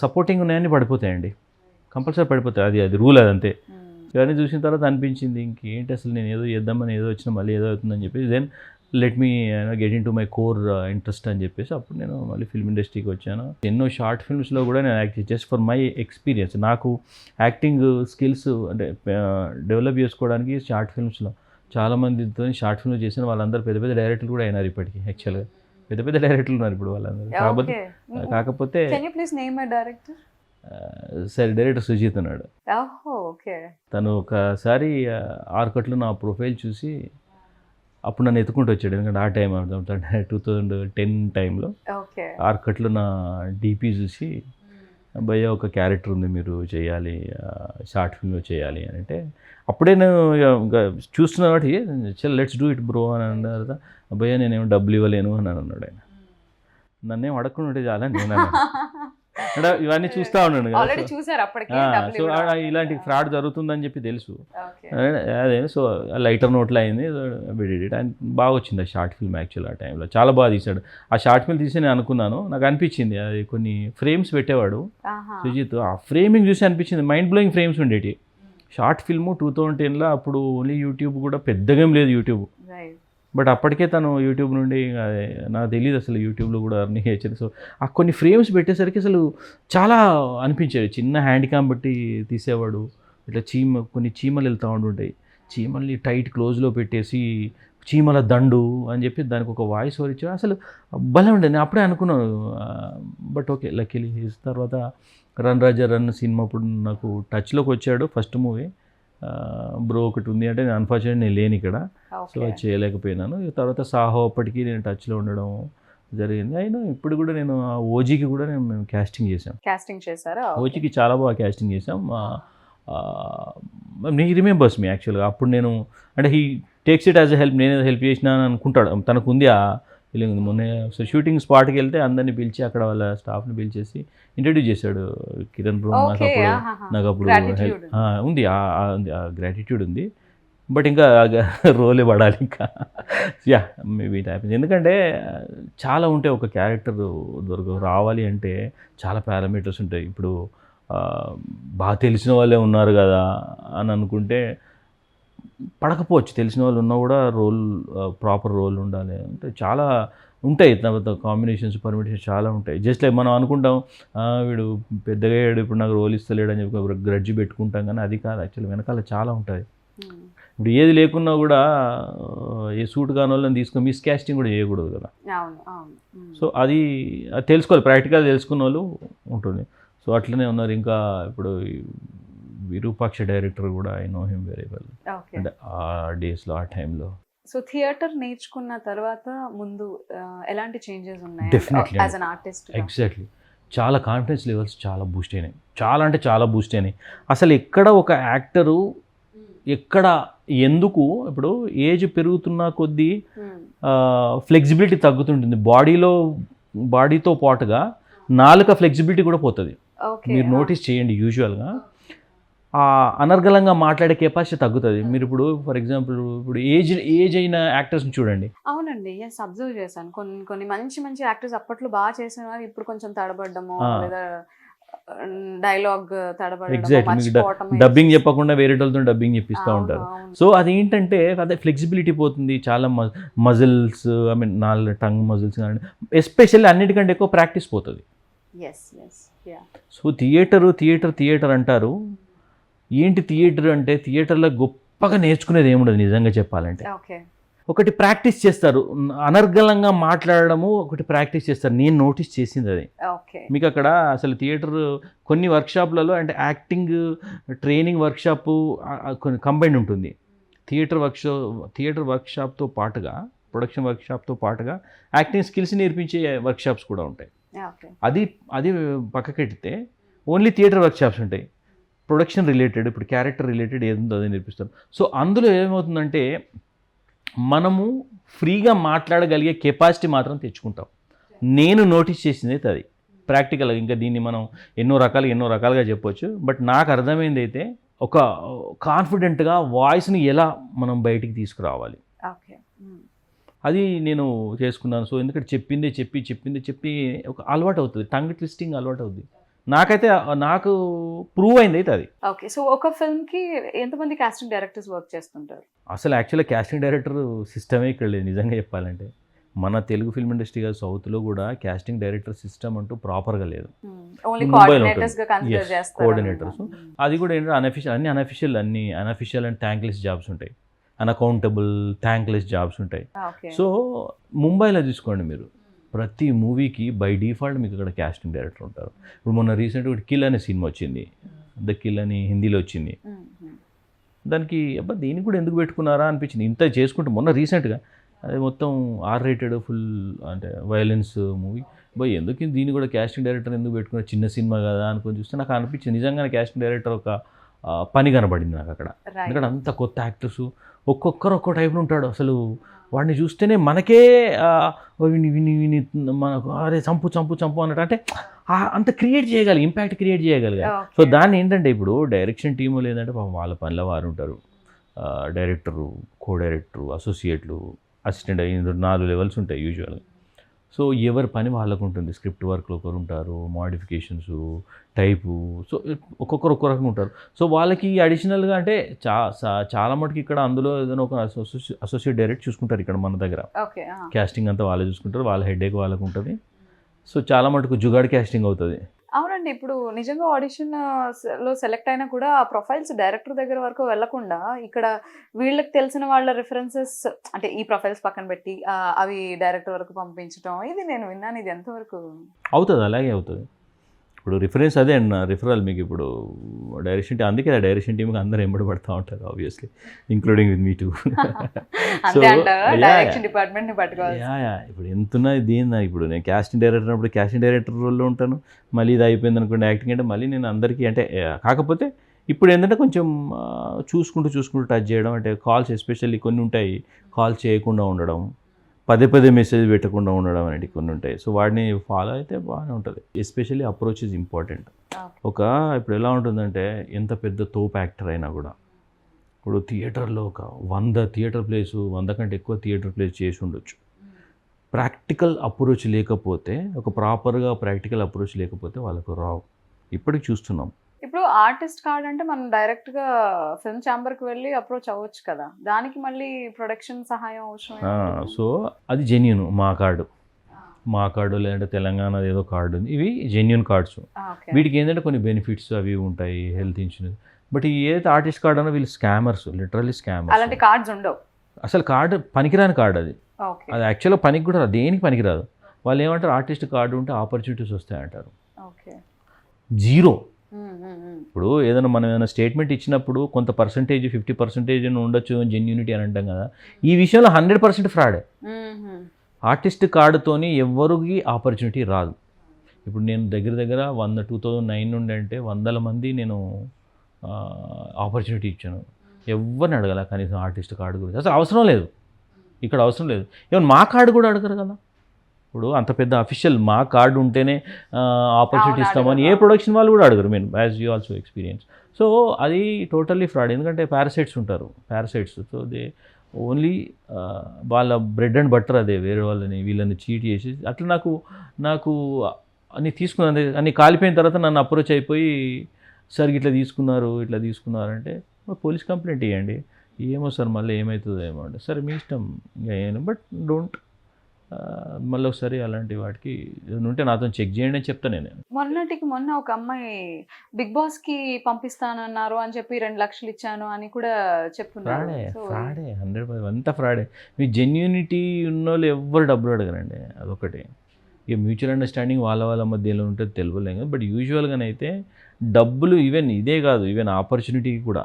సపోర్టింగ్ ఉన్నాయని పడిపోతాయండి, కంపల్సరీ పడిపోతాయి. అది రూల్ అదంతే. ఇవన్నీ చూసిన తర్వాత అనిపించింది ఇంకేంటి అసలు నేను ఏదో చేద్దామని, ఏదో వచ్చినా మళ్ళీ ఏదో అవుతుందని చెప్పేసి then let me get into my core interest అని చెప్పేసి అప్పుడు నేను మళ్ళీ ఫిల్మ్ ఇండస్ట్రీకి వచ్చాను. ఎన్నో షార్ట్ ఫిల్మ్స్లో కూడా నేను act just for my experience. నాకు యాక్టింగ్ స్కిల్స్ అంటే డెవలప్ చేసుకోవడానికి షార్ట్ ఫిల్మ్స్లో చాలామందితో షార్ట్ ఫిల్మ్స్ చేసిన వాళ్ళందరూ పెద్ద పెద్ద డైరెక్టర్లు కూడా అయినారు. ఇప్పటికీ యాక్చువల్గా పెద్ద పెద్ద డైరెక్టర్లు ఉన్నారు ఇప్పుడు వాళ్ళందరూ. కాకపోతే సరే డైరెక్టర్ సుజీత్ ఉన్నాడు. తను ఒకసారి ఆర్కట్లో నా ప్రొఫైల్ చూసి అప్పుడు నన్ను ఎత్తుకుంటూ వచ్చాడు. ఎందుకంటే ఆ టైం 2010 టైంలో ఆర్కట్లో నా డీపీ చూసి, భయ్య ఒక క్యారెక్టర్ ఉంది మీరు చేయాలి, షార్ట్ ఫిల్మ్లో చేయాలి అని అంటే, అప్పుడే నేను చూస్తున్న వాటి చల్ లెట్స్ డూ ఇట్ బ్రో అని అన్నారు. భయ్య నేనేమో డబ్బులు ఇవ్వలేను అని అన్నాడు ఆయన. నన్నేం అడగకుండా ఉంటే చాలా నేను అంటే ఇవన్నీ చూస్తూ ఉన్నాను కదా. సో ఇలాంటి ఫ్రాడ్ జరుగుతుందని చెప్పి తెలుసు అదే. సో లైటర్ నోట్లో అయింది, అండ్ బాగా వచ్చింది ఆ షార్ట్ ఫిల్మ్. యాక్చువల్ ఆ టైంలో చాలా బాగా తీశాడు. ఆ షార్ట్ ఫిల్మ్ తీసి నేను అనుకున్నాను, నాకు అనిపించింది అది కొన్ని ఫ్రేమ్స్ పెట్టేవాడు సుజిత్, ఆ ఫ్రేమింగ్ చూసి అనిపించింది మైండ్ బ్లోయింగ్ ఫ్రేమ్స్ ఉండేవి. షార్ట్ ఫిల్మ్ 2010లో అప్పుడు ఓన్లీ యూట్యూబ్ కూడా పెద్దగా ఏం లేదు యూట్యూబ్, బట్ అప్పటికే తను యూట్యూబ్ నుండి నాకు తెలియదు అసలు యూట్యూబ్లో కూడా అర్నింగ్ చేయొచ్చు. సో ఆ కొన్ని ఫ్రేమ్స్ పెట్టేసరికి అసలు చాలా అనిపించేది. చిన్న హ్యాండ్ క్యామ్ బట్టి తీసేవాడు. ఇట్లా కొన్ని చీమలు వెళ్తూ ఉంటుంటాయి, చీమల్ని టైట్ క్లోజ్లో పెట్టేసి చీమల దండు అని చెప్పి దానికి ఒక వాయిస్ ఓవర్ ఇచ్చాడు. అసలు భలే ఉండేది. నేను అప్పుడే అనుకున్నాను, బట్ ఓకే లక్కీలీ. తర్వాత రన్ రాజా రన్ సినిమా అప్పుడు నాకు టచ్లోకి వచ్చాడు. ఫస్ట్ మూవీ బ్రో ఒకటి ఉంది అంటే, అన్ఫార్చునేట్ నేను లేని ఇక్కడ, సో అది చేయలేకపోయినాను. తర్వాత సాహో అప్పటికి నేను టచ్లో ఉండడం జరిగింది. అయినా ఇప్పుడు కూడా నేను ఓజీకి కూడా మేము క్యాస్టింగ్ చేశారా? ఓజీకి చాలా బాగా క్యాస్టింగ్ చేసాం. నీ రిమెంబర్స్ మీ యాక్చువల్గా అప్పుడు నేను అంటే he takes it as a help, నేనేదో హెల్ప్ చేసినా అని అనుకుంటాడు. తనకు ఉంది ఆ ఫీలింగ్ ఉంది. మొన్న సో షూటింగ్ స్పాట్కి వెళ్తే అందరినీ పిలిచి అక్కడ వాళ్ళ స్టాఫ్ని పిలిచేసి ఇంట్రడ్యూస్ చేశాడు. కిరణ్ బ్రో నాకు అప్పుడు ఉంది, గ్రాటిట్యూడ్ ఉంది. బట్ ఇంకా రోలే పడాలి ఇంకా. Yeah maybe it happens. ఎందుకంటే చాలా ఉంటాయి, ఒక క్యారెక్టర్ రావాలి అంటే చాలా పారామీటర్స్ ఉంటాయి. ఇప్పుడు బాగా తెలిసిన వాళ్ళే ఉన్నారు కదా అని అనుకుంటే పడకపోవచ్చు, తెలిసిన వాళ్ళు ఉన్నా కూడా ప్రాపర్ రోల్ ఉండాలి అంటే చాలా ఉంటాయి. తర్వాత కాంబినేషన్స్ పర్మిటేషన్స్ చాలా ఉంటాయి. జస్ట్ లైక్ మనం అనుకుంటాం వీడు పెద్దగా అయ్యాడు ఇప్పుడు నాకు రోల్ ఇస్తలేడు అని చెప్పి గ్రడ్జి పెట్టుకుంటాం, కానీ అది కాదు. యాక్చువల్లీ వెనకాల చాలా ఉంటుంది. ఇప్పుడు ఏది లేకున్నా కూడా ఏ సూట్ కాని వాళ్ళని తీసుకొని మిస్ క్యాస్టింగ్ కూడా చేయకూడదు కదా. సో అది తెలుసుకోవాలి, ప్రాక్టికల్ తెలుసుకున్న వాళ్ళు ఉంటుంది. సో అట్లనే ఉన్నారు. ఇంకా ఇప్పుడు విరూపాక్ష డైరెక్టర్ కూడా I know him very well. అంటే ఆ డేస్లో ఆ టైంలో. సో థియేటర్ నేర్చుకున్న తర్వాత ముందు ఎలాంటి చేంజెస్ ఉన్నాయి యాజ్ అన్ ఆర్టిస్ట్? ఎగ్జాక్ట్లీ, చాలా కాన్ఫిడెన్స్ లెవెల్స్ చాలా బూస్ట్ అయినాయి. చాలా అంటే చాలా బూస్ట్ అయినాయి. అసలు ఎక్కడ ఒక యాక్టరు ఎక్కడ ఎందుకు ఇప్పుడు ఏజ్ పెరుగుతున్న కొద్దీ ఫ్లెక్సిబిలిటీ తగ్గుతుంటుంది బాడీతో పాటుగా నాలుక ఫ్లెక్సిబిలిటీ కూడా పోతుంది. మీరు నోటీస్ చేయండి, యూజువల్గా అనర్గళంగా మాట్లాడే కెపాసిటీ తగ్గుతుంది. మీరు ఇప్పుడు ఫర్ ఎగ్జాంపుల్ ఇప్పుడు ఏజ్ అయిన యాక్టర్స్ని చూడండి. అవునండి, ఎస్ అబ్జర్వ్ చేశాను. కొన్ని మంచి యాక్టర్స్ అప్పట్లో బాగా చేసిన వారు ఇప్పుడు కొంచెం తడబడ్డము లేదా డైలాగ్ తడబడడం. ఎగ్జాక్ట్లీ, డబ్బింగ్ చెప్పకుండా వేరే వాళ్ళతో డబ్బింగ్ చెప్పిస్తూ ఉంటారు. సో అదేంటంటే అదే ఫ్లెక్సిబిలిటీ పోతుంది. చాలా muscles, I mean tongue muscles కానీ ఎస్పెషల్లీ అన్నిటికంటే ఎక్కువ ప్రాక్టీస్ పోతుంది. సో థియేటర్ అంటారు. ఏంటి థియేటర్ అంటే థియేటర్లో గొప్పగా నేర్చుకునేది ఏముండదు నిజంగా చెప్పాలంటే. ఒకటి ప్రాక్టీస్ చేస్తారు, అనర్గళంగా మాట్లాడడము ఒకటి ప్రాక్టీస్ చేస్తారు. నేను నోటీస్ చేసింది అది. ఓకే. మీకు అక్కడ అసలు థియేటర్ కొన్ని వర్క్షాప్లలో అంటే యాక్టింగ్ ట్రైనింగ్ వర్క్షాపు కొన్ని కంబైన్ ఉంటుంది. థియేటర్ వర్క్షాప్తో పాటుగా, ప్రొడక్షన్ వర్క్షాప్తో పాటుగా యాక్టింగ్ స్కిల్స్ నేర్పించే వర్క్షాప్స్ కూడా ఉంటాయి. ఓకే. అది పక్కకెడితే ఓన్లీ థియేటర్ వర్క్షాప్స్ ఉంటాయి. ప్రొడక్షన్ రిలేటెడ్, ఇప్పుడు క్యారెక్టర్ రిలేటెడ్ ఏదుందో అదే నేర్పిస్తారు. సో అందులో ఏమవుతుందంటే మనము ఫ్రీగా మాట్లాడగలిగే కెపాసిటీ మాత్రం తెచ్చుకుంటాం. నేను నోటీస్ చేసింది అయితే అది ప్రాక్టికల్గా. ఇంకా దీన్ని మనం ఎన్నో రకాలుగా చెప్పొచ్చు. బట్ నాకు అర్థమైంది అయితే ఒక కాన్ఫిడెంట్గా వాయిస్ని ఎలా మనం బయటికి తీసుకురావాలి, ఓకే. అది నేను చేసుకున్నాను. సో ఎందుకంటే చెప్పిందే చెప్పి ఒక అలవాటు అవుతుంది, టంగ్ ట్విస్టింగ్ అలవాటు అవుతుంది. నాకు ప్రూవ్ అయింది అయితే అది. ఓకే. సో ఒక ఫిల్మ్కి ఎంతమంది కాస్టింగ్ డైరెక్టర్స్ వర్క్ చేస్తుంటారు? అసలు యాక్చువల్గా కాస్టింగ్ డైరెక్టర్ సిస్టమే ఇక్కడ లేదు నిజంగా చెప్పాలంటే. మన తెలుగు ఫిల్మ్ ఇండస్ట్రీ కాదు, సౌత్లో కూడా కాస్టింగ్ డైరెక్టర్ సిస్టమ్ అంటూ ప్రాపర్గా లేదు. కోఆర్డినేటర్స్ అది కూడా ఏంటంటే అన్ని అన్అఫిషియల్ అండ్ థ్యాంక్లెస్ జాబ్స్ ఉంటాయి, అన్అకౌంటబుల్ థ్యాంక్లెస్ జాబ్స్ ఉంటాయి. సో ముంబైలో తీసుకోండి మీరు, ప్రతి మూవీకి బై డిఫాల్ట్ మీకు అక్కడ కాస్టింగ్ డైరెక్టర్ ఉంటారు. ఇప్పుడు మొన్న రీసెంట్గా కిల్ అనే సినిమా వచ్చింది, ద కిల్ అని హిందీలో వచ్చింది. దానికి దీనికి కూడా ఎందుకు పెట్టుకున్నారా అనిపించింది. ఇంత చేసుకుంటే మొన్న రీసెంట్గా అది మొత్తం R-rated ఫుల్ అంటే వైలెన్స్ మూవీ. ఎందుకు దీన్ని కూడా కాస్టింగ్ డైరెక్టర్ ఎందుకు పెట్టుకున్న, చిన్న సినిమా కదా అనుకొని చూస్తే నాకు అనిపించింది నిజంగానే కాస్టింగ్ డైరెక్టర్ ఒక పని కనబడింది నాకు అక్కడ. ఎందుకంటే అంత కొత్త యాక్టర్స్ ఒక్కొక్కరు ఒక్కో టైప్లో ఉంటాడు. అసలు వాడిని చూస్తేనే మనకే విని మనకు అరే చంపు అన్నట్టు, అంటే అంత క్రియేట్ చేయగలిగి, ఇంపాక్ట్ క్రియేట్ చేయగలిగా. సో దాన్ని ఏంటంటే ఇప్పుడు డైరెక్షన్ టీము లేదంటే పాపం వాళ్ళ పనిలో వారు ఉంటారు. డైరెక్టరు, కో డైరెక్టరు, అసోసియేట్లు, అసిస్టెంట్ 4 లెవెల్స్ ఉంటాయి యూజువల్గా. సో ఎవరి పని వాళ్ళకు ఉంటుంది. స్క్రిప్ట్ వర్క్లో ఒకరు ఉంటారు, మోడిఫికేషన్స్ టైపు, సో ఒక్కొక్కరు ఒక్కో రకంగా ఉంటారు. సో వాళ్ళకి అడిషనల్గా అంటే చాలా మటుకు ఇక్కడ అందులో ఏదైనా ఒక అసోసియేట్ డైరెక్ట్ చూసుకుంటారు ఇక్కడ మన దగ్గర. క్యాస్టింగ్ అంతా వాళ్ళే చూసుకుంటారు, వాళ్ళ హెడేక్ వాళ్ళకు ఉంటుంది. సో చాలా మటుకు జుగాడ్ క్యాస్టింగ్ అవుతుంది. అవునండి. ఇప్పుడు నిజంగా ఆడిషన్ లో సెలెక్ట్ అయినా కూడా ఆ ప్రొఫైల్స్ డైరెక్టర్ దగ్గర వరకు వెళ్లకుండా ఇక్కడ వీళ్ళకి తెలిసిన వాళ్ళ రిఫరెన్సెస్ అంటే ఈ ప్రొఫైల్స్ పక్కన పెట్టి అవి డైరెక్టర్ వరకు పంపించడం, ఇది నేను విన్నాను. ఇది ఎంతవరకు అవుతుంది? అలాగే అవుతుంది. ఇప్పుడు రిఫరెన్స్ అదే అండి నా రిఫరల్ మీకు. ఇప్పుడు డైరెక్షన్ అందుకే డైరెక్షన్ టీమ్కి అందరూ ఎంబడి పడుతూ ఉంటారు obviously, including with me two. So ఇప్పుడు ఎంతున్నా దీని ఇప్పుడు నేను కాస్టింగ్ డైరెక్టర్ అప్పుడు కాస్టింగ్ డైరెక్టర్ రోల్లో ఉంటాను. మళ్ళీ ఇది అయిపోయింది అనుకోండి యాక్టింగ్ అంటే మళ్ళీ నేను అందరికీ అంటే కాకపోతే ఇప్పుడు ఏంటంటే కొంచెం చూసుకుంటూ టచ్ చేయడం, అంటే కాల్స్ ఎస్పెషల్లీ కొన్ని ఉంటాయి కాల్ చేయకుండా ఉండడం, పదే మెసేజ్ పెట్టకుండా ఉండడం అనేవి కొన్ని ఉంటాయి. సో వాటిని ఫాలో అయితే బాగానే ఉంటుంది. Especially approach is important. ఇప్పుడు ఎలా ఉంటుందంటే ఎంత పెద్ద తోపు యాక్టర్ అయినా కూడా ఇప్పుడు థియేటర్లో ఒక 100 థియేటర్ ప్లేస్, 100 కంటే ఎక్కువ థియేటర్ ప్లేస్ చేసి ఉండొచ్చు. ప్రాక్టికల్ అప్రోచ్ లేకపోతే, ఒక ప్రాపర్గా ప్రాక్టికల్ అప్రోచ్ లేకపోతే వాళ్ళకు రావు. ఇప్పటికి చూస్తున్నాం. ఇప్పుడు ఆర్టిస్ట్ కార్డ్ అంటే మనం డైరెక్ట్ గా ఫిల్మ్ ఛాంబర్కి వెళ్ళి అప్రోచ్ అవ్వచ్చు కదా, దానికి మళ్ళీ ప్రొడక్షన్ సహాయం అవసరం. సో అది జెన్యూన్ మా కార్డు లేదంటే తెలంగాణ ఏదో కార్డు ఉంది, ఇవి జెన్యూన్ కార్డ్స్. వీటికి ఏంటంటే కొన్ని బెనిఫిట్స్ అవి ఉంటాయి, హెల్త్ ఇన్సూరెన్స్. బట్ ఏదైతే ఆర్టిస్ట్ కార్డు అన్నా వీళ్ళు స్కామర్స్, లిటరల్లీ స్కామర్స్. అలాంటి కార్డ్స్ ఉండవు అసలు. కార్డు పనికిరాని కార్డు అది యాక్చువల్గా పనికి కూడా రాదు, దేనికి పనికిరాదు. వాళ్ళు ఏమంటారు ఆర్టిస్ట్ కార్డు ఉంటే ఆపర్చునిటీస్ వస్తాయంటారు. జీరో. ఇప్పుడు మనం ఏదైనా స్టేట్మెంట్ ఇచ్చినప్పుడు కొంత పర్సంటేజ్ 50% ఉండొచ్చు జెన్యూనిటీ అని అంటాం కదా, ఈ విషయంలో 100% ఫ్రాడే. ఆర్టిస్ట్ కార్డుతోని ఎవరికి ఆపర్చునిటీ రాదు. ఇప్పుడు నేను దగ్గర 2009 నుండి అంటే 100 మంది నేను ఆపర్చునిటీ ఇచ్చాను. ఎవరిని అడగాల కనీసం ఆర్టిస్ట్ కార్డు గురించి. అసలు అవసరం లేదు, ఇక్కడ అవసరం లేదు. ఈవెన్ మా కార్డు కూడా అడగరు కదా. ఇప్పుడు అంత పెద్ద అఫీషియల్ మా కార్డు ఉంటేనే ఆపర్చునిటీ ఇస్తామని ఏ ప్రొడక్షన్ వాళ్ళు కూడా అడగరు. As you also experience. So అది టోటల్లీ ఫ్రాడ్. ఎందుకంటే పారాసైట్స్ ఉంటారు, సో దే ఓన్లీ వాళ్ళ బ్రెడ్ అండ్ బట్టర్ అదే, వేరే వాళ్ళని వీళ్ళని చీట్ చేసి అట్లా నాకు అన్నీ తీసుకున్నాను. అన్నీ కాలిపోయిన తర్వాత నన్ను అప్రోచ్ అయిపోయి సార్ ఇట్లా తీసుకున్నారంటే పోలీస్ కంప్లైంట్ ఇవ్వండి. ఏమో సార్ మళ్ళీ ఏమవుతుందో ఏమో అంటే, సరే మీ ఇష్టం ఇంకా. బట్ డోంట్ మళ్ళీ ఒకసారి అలాంటి వాటికి ఏదైనా ఉంటే నాతో చెక్ చేయండి అని చెప్తాను నేను. మొన్నటికి మొన్న ఒక అమ్మాయి బిగ్ బాస్ కి పంపిస్తానన్నారు అని చెప్పి 2 లక్షలు ఇచ్చాను అని కూడా చెప్తున్నారు. ఫ్రాడే 100% అంతా ఫ్రాడే. మీ జెన్యూనిటీ ఉన్నోళ్ళు ఎవ్వరు డబ్బులు అడగరండి, అదొకటి. ఇక మ్యూచువల్ అండర్స్టాండింగ్ వాళ్ళ మధ్యలో ఉంటుంది తెలియలేం కదా. బట్ యూజువల్గానైతే డబ్బులు ఈవెన్ ఇదే కాదు, ఈవెన్ ఆపర్చునిటీ కూడా.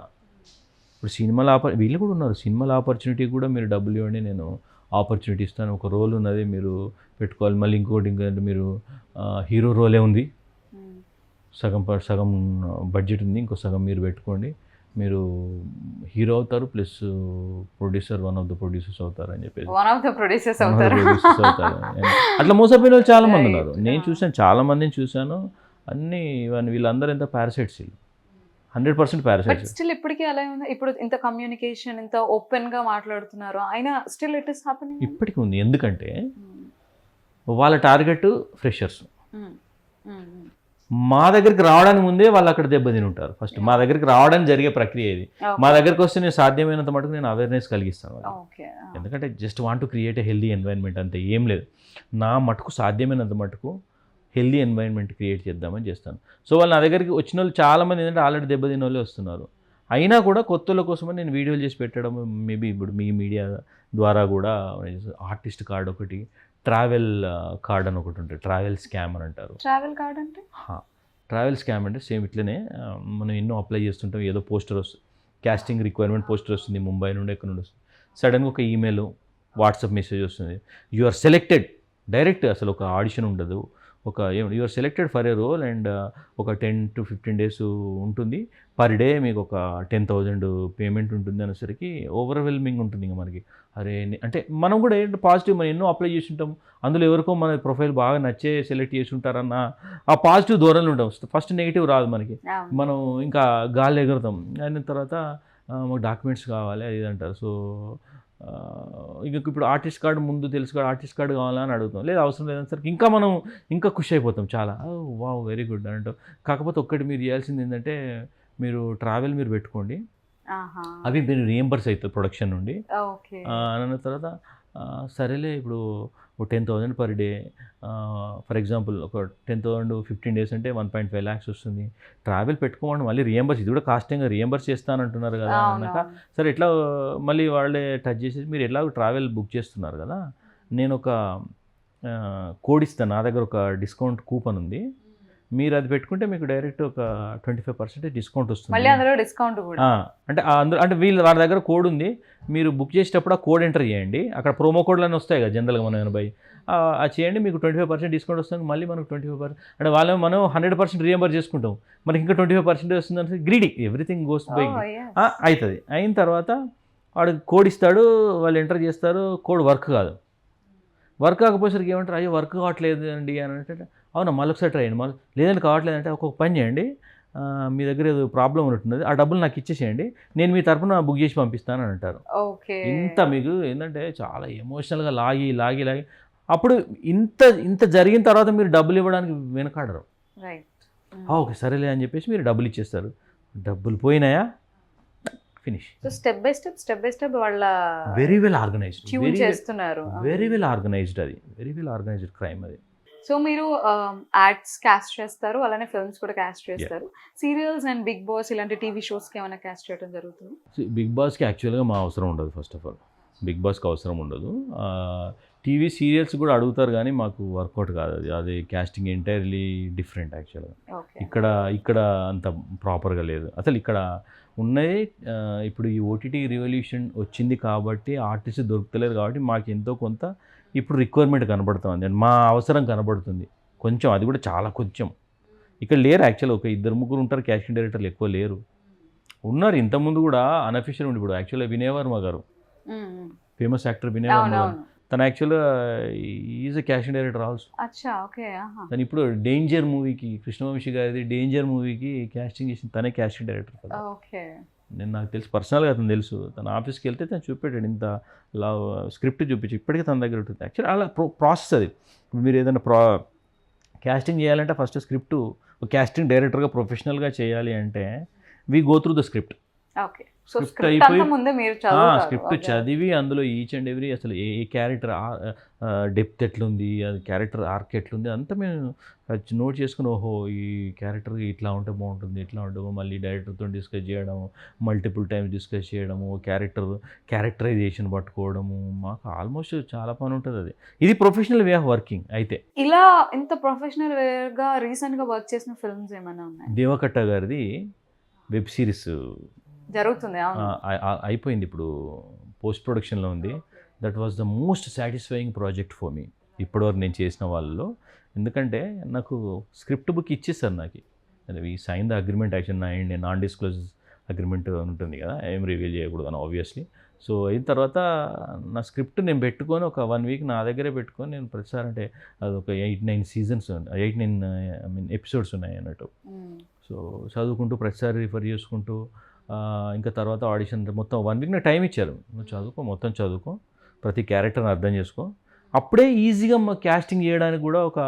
ఇప్పుడు సినిమాల వీళ్ళు కూడా ఉన్నారు, సినిమాల ఆపర్చునిటీ కూడా మీరు డబ్బులు ఇవ్వండి, నేను ఆపర్చునిటీ ఇస్తాను, ఒక రోల్ ఉన్నది మీరు పెట్టుకోవాలి. మళ్ళీ ఇంకోటి ఇంకంటే మీరు హీరో రోలే ఉంది, సగం బడ్జెట్ ఉంది, ఇంకో సగం మీరు పెట్టుకోండి, మీరు హీరో అవుతారు plus producer, one of the producers అవుతారు అని చెప్పేసి అవుతారు. అట్లా మోసపోయిన వాళ్ళు చాలా మంది ఉన్నారు. నేను చూసాను, చాలా మందిని చూశాను. అన్నీ వీళ్ళందరూ ఎంత పారాసైట్స్, 100% పారాసైట్స్. స్టిల్ ఇప్పటికీ అలా ఉంది. ఇప్పుడు ఇంత కమ్యూనికేషన్, ఇంత ఓపెన్ గా మాట్లాడుతున్నారు, అయినా స్టిల్ ఇట్ ఇస్ హ్యాపెనింగ్. ఇప్పటికీ ఉంది, ఎందుకంటే వాళ్ళ టార్గెట్ ఫ్రెషర్స్. మా దగ్గరికి రావడానికి ముందే వాళ్ళు అక్కడ దెబ్బతిని ఉంటారు. ఫస్ట్ మా దగ్గరికి రావడానికి జరిగే ప్రక్రియ ఇది. మా దగ్గరికి వస్తే నేను సాధ్యమైనంత మటుకు నేను అవేర్నెస్ కలిగిస్తాను. ఎందుకంటే just want to create a healthy environment, అంతే, ఏం లేదు. నా మటుకు సాధ్యమైనంత మటుకు హెల్దీ ఎన్వైరన్మెంట్ క్రియేట్ చేద్దామని చేస్తాను. సో వాళ్ళు నా దగ్గరికి వచ్చిన వాళ్ళు చాలామంది ఏంటంటే ఆల్రెడీ దెబ్బతిన్న వాళ్ళే వస్తున్నారు. అయినా కూడా కొత్త వాళ్ళ కోసమని నేను వీడియోలు చేసి పెట్టడం, మేబీ ఇప్పుడు మీ మీడియా ద్వారా కూడా ఆర్టిస్ట్ కార్డ్ ఒకటి, ట్రావెల్ కార్డ్ అని ఒకటి ఉంటుంది, ట్రావెల్ స్కామ్ అని అంటారు. ట్రావెల్ కార్డ్ అంటే ట్రావెల్ స్కామ్ అంటే సేమ్ ఇట్లనే మనం ఎన్నో అప్లై చేస్తుంటాం, ఏదో పోస్టర్ వస్తుంది, క్యాస్టింగ్ రిక్వైర్మెంట్ పోస్టర్ వస్తుంది, ముంబై నుండి ఎక్కడ నుండి వస్తుంది, సడన్గా ఒక ఈమెయిల్, వాట్సాప్ మెసేజ్ వస్తుంది, యు ఆర్ సెలెక్టెడ్. డైరెక్ట్ అసలు ఒక ఆడిషన్ ఉండదు, ఒక you are selected for a role and ఒక 10 to 15 days ఉంటుంది, పర్ డే మీకు ఒక 10,000 పేమెంట్ ఉంటుంది అనేసరికి ఓవర్వెల్మింగ్ ఉంటుంది ఇంకా మనకి. అరే అంటే మనం కూడా ఏంటంటే పాజిటివ్, మనం ఎన్నో అప్లై చేసి ఉంటాం, అందులో ఎవరికో మన ప్రొఫైల్ బాగా నచ్చే సెలెక్ట్ చేసి ఉంటారన్న ఆ పాజిటివ్ ధోరణిలో ఉంటాం. ఫస్ట్ నెగిటివ్ రాదు మనకి, మనం ఇంకా గాలి ఎగురుతాం. అయిన తర్వాత మాకు డాక్యుమెంట్స్ కావాలి అది అంటారు. సో ఇంక ఇప్పుడు ఆర్టిస్ట్ కార్డు ముందు తెలుసు, ఆర్టిస్ట్ కార్డు కావాలా అని అడుగుతాం, లేదు అవసరం లేదనేసరికి ఇంకా మనం ఇంకా ఖుషి అయిపోతాం చాలా, వావ్ వెరీ గుడ్ అని అంటాం. కాకపోతే ఒక్కటి మీరు చేయాల్సింది ఏంటంటే మీరు ట్రావెల్ మీరు పెట్టుకోండి, అవి మీరు రియంబర్స్ అవుతుంది ప్రొడక్షన్ నుండి. అన్న తర్వాత సరేలే ఇప్పుడు 10,000 పర్ డే, ఫర్ ఎగ్జాంపుల్ ఒక 10,000 15 days అంటే 1.5 lakhs వస్తుంది, ట్రావెల్ పెట్టుకోమని మళ్ళీ రియంబర్స్, ఇది కూడా కాస్టింగ్గా రియంబర్స్ చేస్తానంటున్నారు కదా అన్నాక, సరే ఎట్లా మళ్ళీ వాళ్ళే టచ్ చేసేసి మీరు ఎట్లా ట్రావెల్ బుక్ చేస్తున్నారు కదా, నేను ఒక కోడ్ ఇస్తాను, నా దగ్గర ఒక డిస్కౌంట్ కూపన్ ఉంది, మీరు అది పెట్టుకుంటే మీకు డైరెక్ట్ ఒక 25% డిస్కౌంట్ వస్తుంది. అంటే వాళ్ళ దగ్గర కోడ్ ఉంది, మీరు బుక్ చేసేటప్పుడు ఆ కోడ్ ఎంటర్ చేయండి, అక్కడ ప్రోమో కోడ్లు వస్తాయి కదా జనరల్గా మనం బై అది చేయండి, మీకు 25% డిస్కౌంట్ వస్తుంది. మళ్ళీ మనకు 25% అంటే మనం 100% రియంబర్ చేసుకుంటాం, మనకి ఇంకా 25% వస్తుంది అంటే గ్రీడీ, ఎవ్రీథింగ్ గోస్ బై అవుతుంది. అయిన తర్వాత వాడు కోడ్ ఇస్తాడు, వాళ్ళు ఎంటర్ చేస్తారు, కోడ్ వర్క్ కాకపోయేసరికి ఏమంటారు, అయ్యో వర్క్ కావట్లేదు అండి అని అంటే, అవునా మళ్ళీ ఒకసారి ట్రై చేయండి, మళ్ళీ లేదంటే కావట్లేదంటే ఒక్కొక్క పని చేయండి, మీ దగ్గర ఏదో ప్రాబ్లం ఉన్నట్టున్నది, ఆ డబ్బులు నాకు ఇచ్చేసేయండి, నేను మీ తరఫున బుక్ చేసి పంపిస్తాను అని అంటారు. ఇంత మీకు ఏంటంటే చాలా ఎమోషనల్గా లాగి అప్పుడు ఇంత జరిగిన తర్వాత మీరు డబ్బులు ఇవ్వడానికి వెనకాడరు. ఓకే సరేలే అని చెప్పేసి మీరు డబ్బులు ఇచ్చేస్తారు, డబ్బులు పోయినాయా ఫినిష్. స్టెప్ బై స్టెప్ వాళ్ళ వెరీ వెల్ ఆర్గనైజ్డ్ చేస్తున్నారు, వెరీ వెల్ ఆర్గనైజ్డ్, అది వెరీ వెల్ ఆర్గనైజ్డ్ క్రైమ్ అది. సో మీరు యాడ్స్ క్యాస్ట్ చేస్తారు, అలానే ఫిల్మ్స్ కూడా క్యాస్ట్ చేస్తారు, సీరియల్స్ అండ్ బిగ్ బాస్ ఇలాంటి టీవీ షోస్కి ఏమైనా క్యాస్ట్ చేయడం జరుగుతుంది? బిగ్ బాస్కి యాక్చువల్గా మా అవసరం ఉండదు, ఫస్ట్ ఆఫ్ ఆల్ బిగ్ బాస్కి అవసరం ఉండదు. టీవీ సీరియల్స్ కూడా అడుగుతారు కానీ మాకు వర్కౌట్ కాదు, అది క్యాస్టింగ్ ఎంటైర్లీ డిఫరెంట్ యాక్చువల్గా. ఇక్కడ అంత ప్రాపర్గా లేదు అసలు. ఇక్కడ ఉన్నది ఇప్పుడు ఈ ఓటీటీ రివల్యూషన్ వచ్చింది కాబట్టి ఆర్టిస్ట్ దొరుకుతలేరు కాబట్టి మాకు ఎంతో కొంత ఇప్పుడు రిక్వైర్మెంట్ కనబడుతుంది, మా అవసరం కనబడుతుంది కొంచెం, అది కూడా చాలా కొంచెం. ఇక్కడ లేరు యాక్చువల్గా, ఒక 2-3 ఉంటారు క్యాస్టింగ్ డైరెక్టర్లు, ఎక్కువ లేరు. ఉన్నారు ఇంతకుముందు కూడా అన్అఫీషియల్ ఉండి, ఇప్పుడు యాక్చువల్గా వినయ్ వర్మ గారు, ఫేమస్ యాక్టర్ వినయ్ వర్మ గారు, తను యాక్చువల్గా is a casting director also. తను ఇప్పుడు డేంజర్ మూవీకి, కృష్ణవంశీ గారిది డేంజర్ మూవీకి క్యాస్టింగ్ చేసిన తనే క్యాస్టింగ్ డైరెక్టర్ కదా. నేను నాకు తెలుసు, పర్సనల్గా అతను తెలుసు, తన ఆఫీస్కి వెళ్తే తను చూపెట్టాడు, ఇంత స్క్రిప్ట్ చూపించి ఇప్పటికీ తన దగ్గర ఉంటుంది. యాక్చువల్లీ అలా ప్రాసెస్ అది. మీరు ఏదైనా క్యాస్టింగ్ చేయాలంటే ఫస్ట్ స్క్రిప్ట్, క్యాస్టింగ్ డైరెక్టర్గా ప్రొఫెషనల్గా చేయాలి అంటే we go through the script. Okay. So script script అయిపోయి అంతా ముందే మీరు చదువుతారు. Script okay. చదివి అందులో ఈచ్ అండ్ ఎవ్రీ అసలు ఏ ఏ క్యారెక్టర్ డెప్త్ ఎట్లుంది, అది క్యారెక్టర్ ఆర్క్ ఎట్లుంది అంతా మేము నోట్ చేసుకుని ఓహో ఈ క్యారెక్టర్ ఇట్లా ఉంటే బాగుంటుంది, ఇట్లా ఉంటే మళ్ళీ డైరెక్టర్తో డిస్కస్ చేయడము, మల్టిపుల్ టైమ్స్ డిస్కస్ చేయడము, క్యారెక్టరైజేషన్ పట్టుకోవడము, మాకు ఆల్మోస్ట్ చాలా పని ఉంటుంది అది. ఇది ప్రొఫెషనల్ వే ఆఫ్ వర్కింగ్. అయితే ఇలా ఇంత ప్రొఫెషనల్ వేగా రీసెంట్ గా వర్క్ చేసిన ఫిల్మ్స్ ఏమైనా ఉన్నాయి? దేవకట్ట గారిది వెబ్ సిరీస్ జరుగుతుంది. అవును. అయిపోయింది, ఇప్పుడు పోస్ట్ ప్రొడక్షన్లో ఉంది. That was the most satisfying project for me ఇప్పటివరకు నేను చేసిన వాళ్ళలో. ఎందుకంటే నాకు స్క్రిప్ట్ బుక్ ఇచ్చేస్తారు నాకు, ఈ sign the agreement actual non disclose agreement ఉంటుంది కదా, ఏం రివీల్ చేయకూడదు అని ఆబ్వియస్లీ. సో అయిన తర్వాత నా స్క్రిప్ట్ నేను పెట్టుకొని ఒక 1 వీక్ నా దగ్గరే పెట్టుకొని నేను ప్రతిసారి, అంటే అది ఒక 8-9 సీజన్స్ 8-9 ఎపిసోడ్స్ ఉన్నాయి అన్నట్టు. సో చదువుకుంటూ ప్రతిసారి రిఫర్ చేసుకుంటూ ఇంకా తర్వాత ఆడిషన్ మొత్తం 1 వీక్ నాకు టైం ఇచ్చారు. నువ్వు చదువుకో, మొత్తం చదువుకో, ప్రతి క్యారెక్టర్ని అర్థం చేసుకో, అప్పుడే ఈజీగా క్యాస్టింగ్ చేయడానికి కూడా ఒక